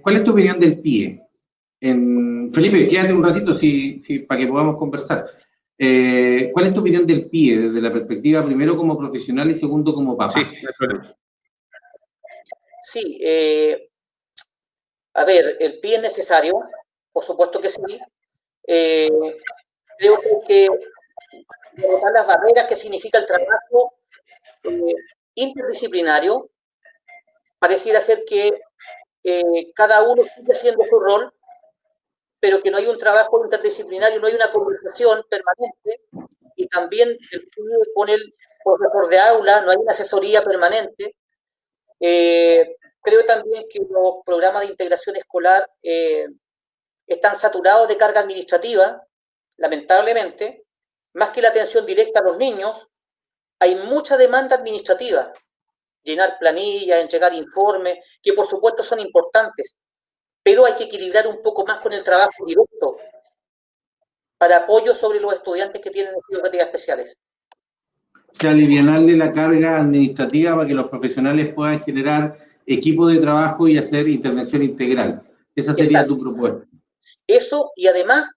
¿Cuál es tu opinión del PIE? Felipe, quédate un ratito para que podamos conversar. ¿Cuál es tu opinión del PIE desde la perspectiva primero como profesional y segundo como papá? Sí, no hay problema. Sí, a ver, el PIE es necesario, por supuesto que sí. Creo que derrotar las barreras que significa el trabajo interdisciplinario, pareciera ser que cada uno sigue haciendo su rol, pero que no hay un trabajo interdisciplinario, no hay una conversación permanente, y también con el profesor de aula, no hay una asesoría permanente. Creo también que los programas de integración escolar están saturados de carga administrativa, lamentablemente, más que la atención directa a los niños, hay mucha demanda administrativa, llenar planillas, entregar informes, que por supuesto son importantes, pero hay que equilibrar un poco más con el trabajo directo para apoyo sobre los estudiantes que tienen necesidades educativas especiales. O sea, alivianarle la carga administrativa para que los profesionales puedan generar equipo de trabajo y hacer intervención integral. Esa sería tu propuesta. Eso, y además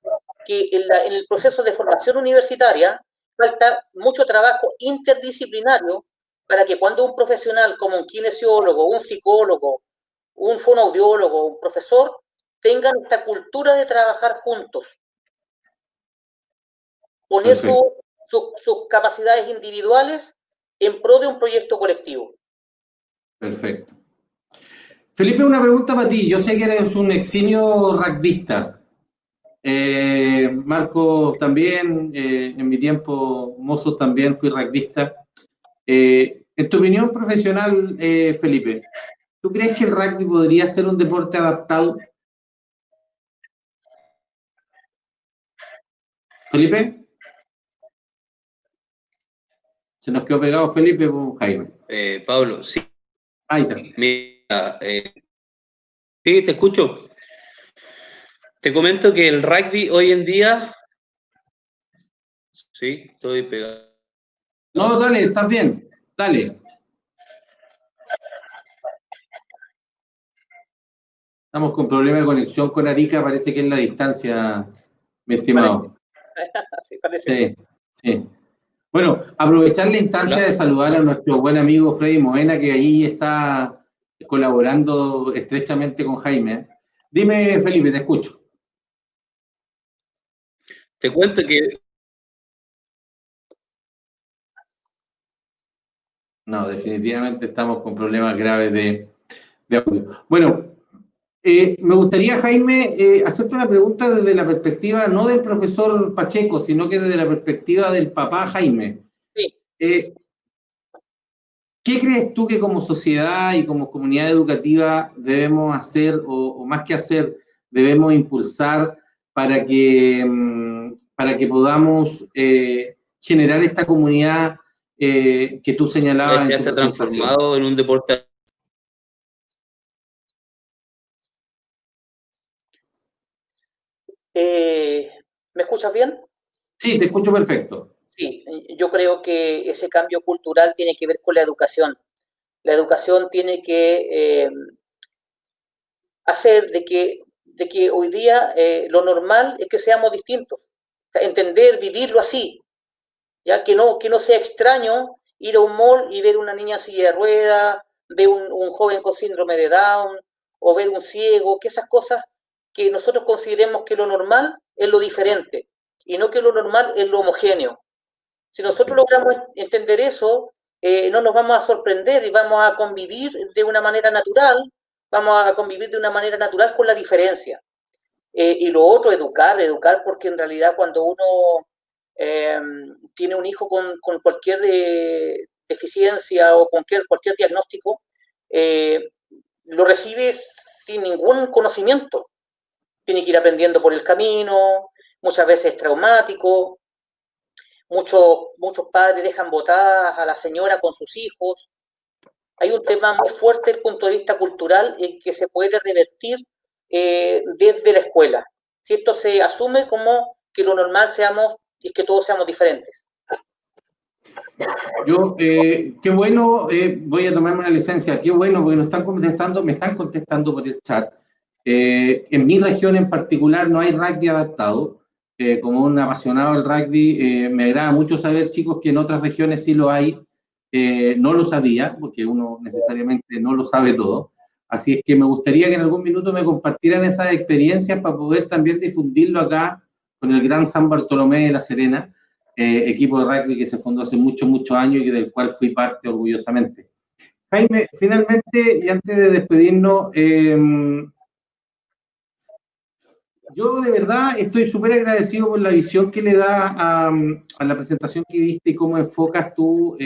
que en el proceso de formación universitaria falta mucho trabajo interdisciplinario para que cuando un profesional como un kinesiólogo, un psicólogo, un fonoaudiólogo, un profesor, tengan esta cultura de trabajar juntos. Poner sus capacidades individuales en pro de un proyecto colectivo. Perfecto. Felipe, una pregunta para ti. Yo sé que eres un eximio rugbyista. Marco también, en mi tiempo mozo también fui rugbyista. En tu opinión profesional, Felipe, ¿tú crees que el rugby podría ser un deporte adaptado? ¿Felipe? Se nos quedó pegado Felipe o Jaime. Pablo, sí. Ahí está. Mira, sí, te escucho. Te comento que el rugby hoy en día... Sí, estoy pegado. No, dale, estás bien. Dale. Estamos con problema de conexión con Arica, parece que es la distancia, mi estimado. Sí, parece. Sí, sí. Bueno, aprovechar la instancia de saludar a nuestro buen amigo Freddy Moena, que ahí está colaborando estrechamente con Jaime. Dime, Felipe, te escucho. Te cuento que... No, definitivamente estamos con problemas graves de audio. Bueno, me gustaría, Jaime, hacerte una pregunta desde la perspectiva no del profesor Pacheco, sino que desde la perspectiva del papá Jaime. Sí. ¿Qué crees tú que como sociedad y como comunidad educativa debemos hacer, o más que hacer, debemos impulsar para que podamos generar esta comunidad que tú señalabas en tu se ha presentación? transformado en un deporte. ¿Me escuchas bien? Sí, te escucho perfecto. Sí, yo creo que ese cambio cultural tiene que ver con la educación. La educación tiene que hacer de que hoy día lo normal es que seamos distintos. O sea, entender, vivirlo así, ya que no sea extraño ir a un mall y ver una niña en silla de ruedas, ver un joven con síndrome de Down, o ver un ciego, que esas cosas que nosotros consideremos que lo normal es lo diferente, y no que lo normal es lo homogéneo. Si nosotros logramos entender eso, no nos vamos a sorprender y vamos a convivir de una manera natural, con la diferencia. Y lo otro, educar porque en realidad cuando uno tiene un hijo con cualquier deficiencia o cualquier diagnóstico, lo recibe sin ningún conocimiento. Tiene que ir aprendiendo por el camino, muchas veces es traumático. Muchos padres dejan botadas a la señora con sus hijos. Hay un tema muy fuerte desde el punto de vista cultural que se puede revertir desde la escuela. Si esto se asume como que lo normal es que todos seamos diferentes. Yo, qué bueno, voy a tomarme una licencia, qué bueno, porque me están contestando por el chat. En mi región en particular no hay rugby adaptado. Como un apasionado del rugby, me agrada mucho saber, chicos, que en otras regiones sí lo hay. No lo sabía, porque uno necesariamente no lo sabe todo. Así es que me gustaría que en algún minuto me compartieran esas experiencias para poder también difundirlo acá con el Gran San Bartolomé de La Serena, equipo de rugby que se fundó hace muchos años y del cual fui parte orgullosamente. Jaime, finalmente, y antes de despedirnos, yo de verdad estoy súper agradecido por la visión que le da a la presentación que diste y cómo enfocas tú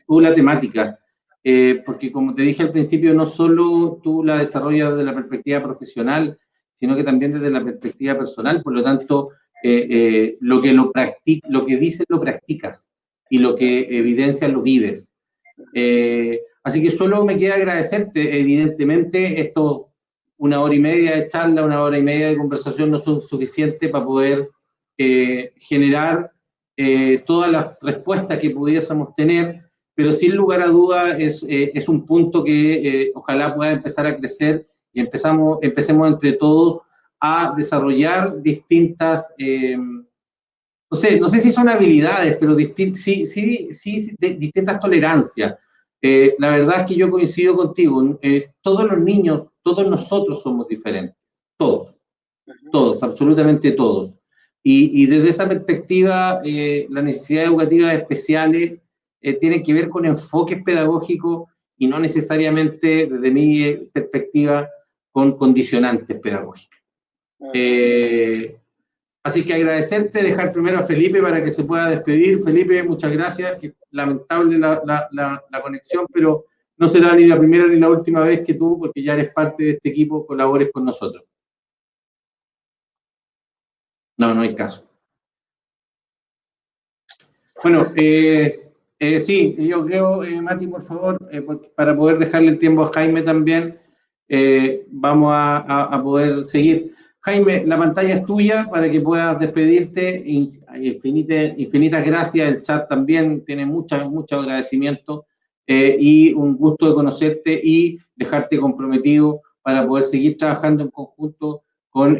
la temática. Porque como te dije al principio, no solo tú la desarrollas desde la perspectiva profesional, sino que también desde la perspectiva personal. Por lo tanto, lo que dices lo practicas y lo que evidencias lo vives. Así que solo me queda agradecerte, evidentemente, estos una hora y media de charla, una hora y media de conversación no son suficientes para poder generar todas las respuestas que pudiésemos tener, pero sin lugar a duda es un punto que ojalá pueda empezar a crecer y empecemos entre todos a desarrollar distintas, no sé si son habilidades, pero distintas tolerancias. La verdad es que yo coincido contigo, todos los niños, todos nosotros somos diferentes, todos, absolutamente todos. Y desde esa perspectiva, las necesidades educativas especiales tienen que ver con enfoques pedagógicos y no necesariamente, desde mi perspectiva, con condicionantes pedagógicos. Así que agradecerte, dejar primero a Felipe para que se pueda despedir. Felipe, muchas gracias. Lamentable la conexión, pero no será ni la primera ni la última vez que tú, porque ya eres parte de este equipo, colabores con nosotros. No hay caso. Bueno, sí, yo creo, Mati, por favor, para poder dejarle el tiempo a Jaime también, vamos a poder seguir. Jaime, la pantalla es tuya para que puedas despedirte. Infinitas gracias, el chat también tiene mucho agradecimiento y un gusto de conocerte y dejarte comprometido para poder seguir trabajando en conjunto con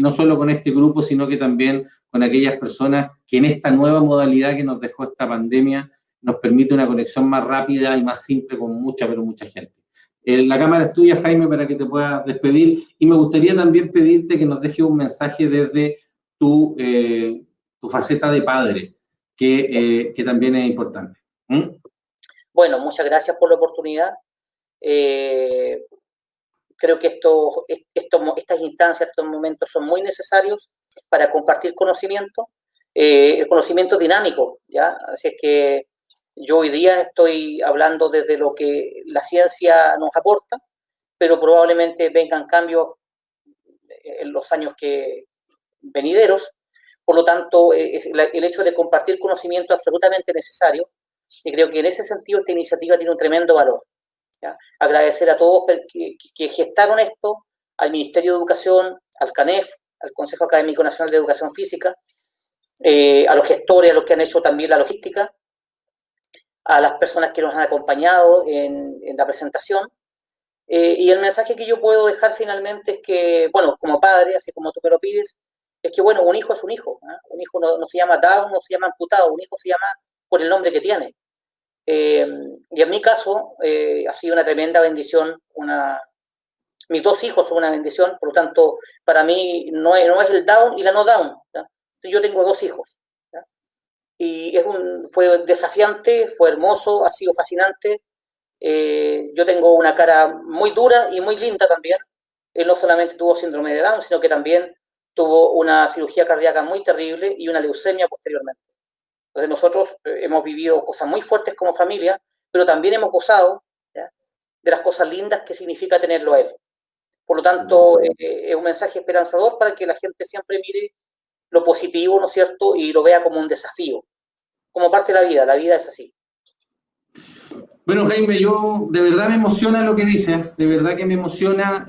no solo con este grupo, sino que también con aquellas personas que en esta nueva modalidad que nos dejó esta pandemia nos permite una conexión más rápida y más simple con mucha gente. La cámara es tuya, Jaime, para que te puedas despedir, y me gustaría también pedirte que nos dejes un mensaje desde tu faceta de padre, que también es importante. Bueno, muchas gracias por la oportunidad. Creo que estas instancias, estos momentos son muy necesarios para compartir conocimiento, el conocimiento dinámico, ¿ya? Así es que yo hoy día estoy hablando desde lo que la ciencia nos aporta, pero probablemente vengan cambios en los años venideros. Por lo tanto, el hecho de compartir conocimiento es absolutamente necesario, y creo que en ese sentido esta iniciativa tiene un tremendo valor, ¿ya? Agradecer a todos que gestaron esto, al Ministerio de Educación, al CANEF, al Consejo Académico Nacional de Educación Física, a los gestores, a los que han hecho también la logística, a las personas que nos han acompañado en la presentación. Y el mensaje que yo puedo dejar finalmente es que, bueno, como padre, así como tú me lo pides, es que, bueno, un hijo es un hijo, ¿eh? Un hijo no se llama Down, no se llama amputado, un hijo se llama por el nombre que tiene. Y en mi caso, ha sido una tremenda bendición. Mis dos hijos son una bendición, por lo tanto, para mí no es el Down y la no Down, ¿ya? Yo tengo dos hijos, ¿ya? Y fue desafiante, fue hermoso, ha sido fascinante. Yo tengo una cara muy dura y muy linda también. Él no solamente tuvo síndrome de Down, sino que también tuvo una cirugía cardíaca muy terrible y una leucemia posteriormente. Entonces nosotros hemos vivido cosas muy fuertes como familia, pero también hemos gozado, ¿ya?, de las cosas lindas que significa tenerlo a él. Por lo tanto, es un mensaje esperanzador para que la gente siempre mire lo positivo, ¿no es cierto?, y lo vea como un desafío, como parte de la vida es así. Bueno, Jaime, yo de verdad me emociona lo que dices, de verdad que me emociona.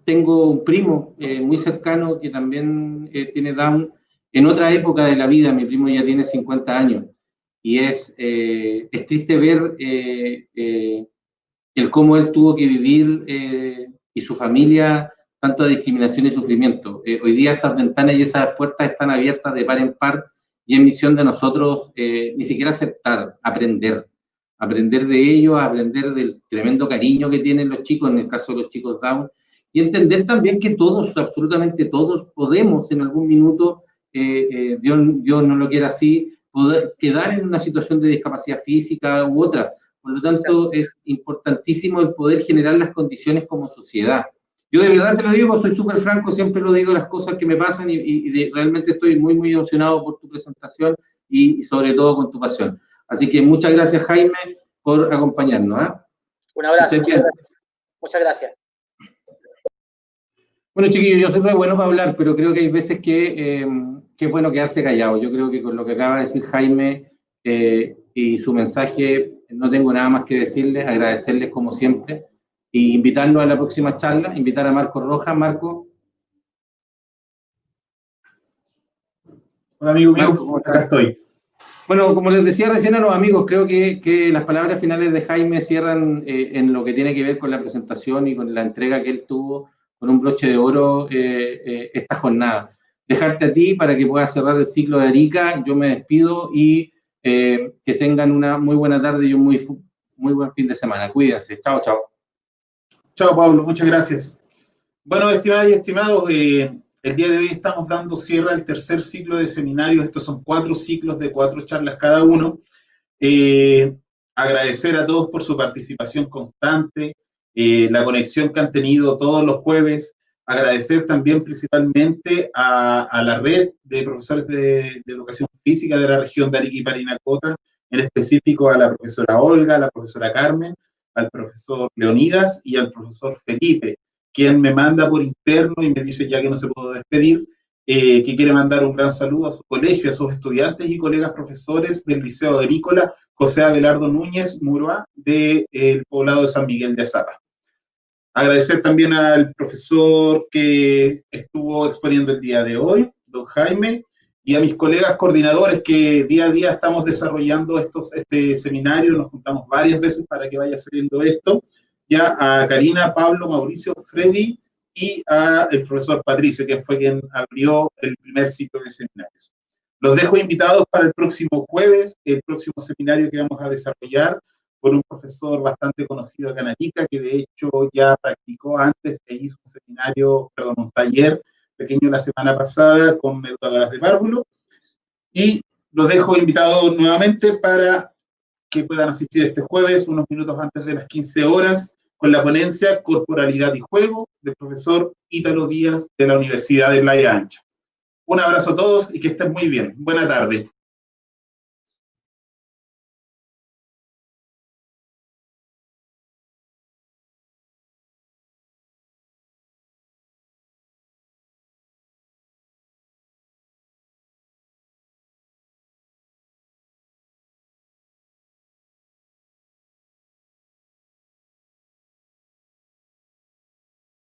Tengo un primo muy cercano que también tiene Down en otra época de la vida. Mi primo ya tiene 50 años y es triste ver el cómo él tuvo que vivir y su familia tanta discriminación y sufrimiento. Hoy día esas ventanas y esas puertas están abiertas de par en par y es misión de nosotros ni siquiera aceptar, aprender de ellos, aprender del tremendo cariño que tienen los chicos, en el caso de los chicos Down, y entender también que todos, absolutamente todos, podemos en algún minuto, Dios no lo quiera así, poder quedar en una situación de discapacidad física u otra. Por lo tanto, es importantísimo el poder generar las condiciones como sociedad. Yo de verdad te lo digo, soy súper franco, siempre lo digo las cosas que me pasan y realmente estoy muy, muy emocionado por tu presentación y sobre todo con tu pasión. Así que muchas gracias, Jaime, por acompañarnos, ¿eh? Un abrazo, muchas gracias. Bueno, chiquillos, yo soy muy bueno para hablar, pero creo que hay veces que es bueno quedarse callado. Yo creo que con lo que acaba de decir Jaime y su mensaje, no tengo nada más que decirles, agradecerles como siempre. y invitarlo a la próxima charla, invitar a Marco Rojas. Marco. Hola, amigo mío, Marco, acá estoy. Bueno, como les decía recién a los amigos, creo que las palabras finales de Jaime cierran en lo que tiene que ver con la presentación y con la entrega que él tuvo con un broche de oro esta jornada. Dejarte a ti para que puedas cerrar el ciclo de Arica. Yo me despido y que tengan una muy buena tarde y un muy buen fin de semana. Cuídense. Chao, chao. Chao, Pablo, muchas gracias. Bueno, estimadas y estimados, el día de hoy estamos dando cierre al tercer ciclo de seminarios. Estos son 4 ciclos de 4 charlas cada uno. Agradecer a todos por su participación constante, la conexión que han tenido todos los jueves. Agradecer también principalmente a la red de profesores de educación física de la región de Arica y Parinacota, en específico a la profesora Olga, a la profesora Carmen, al profesor Leonidas y al profesor Felipe, quien me manda por interno y me dice, ya que no se pudo despedir, que quiere mandar un gran saludo a su colegio, a sus estudiantes y colegas profesores del Liceo Agrícola José Abelardo Núñez Muroa del poblado de San Miguel de Azapa. Agradecer también al profesor que estuvo exponiendo el día de hoy, don Jaime, y a mis colegas coordinadores que día a día estamos desarrollando este seminario, nos juntamos varias veces para que vaya saliendo esto, ya a Karina, Pablo, Mauricio, Freddy y al profesor Patricio, que fue quien abrió el primer ciclo de seminarios. Los dejo invitados para el próximo jueves, el próximo seminario que vamos a desarrollar por un profesor bastante conocido acá en Arica, que de hecho ya practicó antes e hizo un seminario, perdón, un taller pequeño la semana pasada con educadoras de párvulo. Y los dejo invitados nuevamente para que puedan asistir este jueves, unos minutos antes de las 15 horas, con la ponencia Corporalidad y Juego del profesor Ítalo Díaz de la Universidad de Playa Ancha. Un abrazo a todos y que estén muy bien. Buena tarde.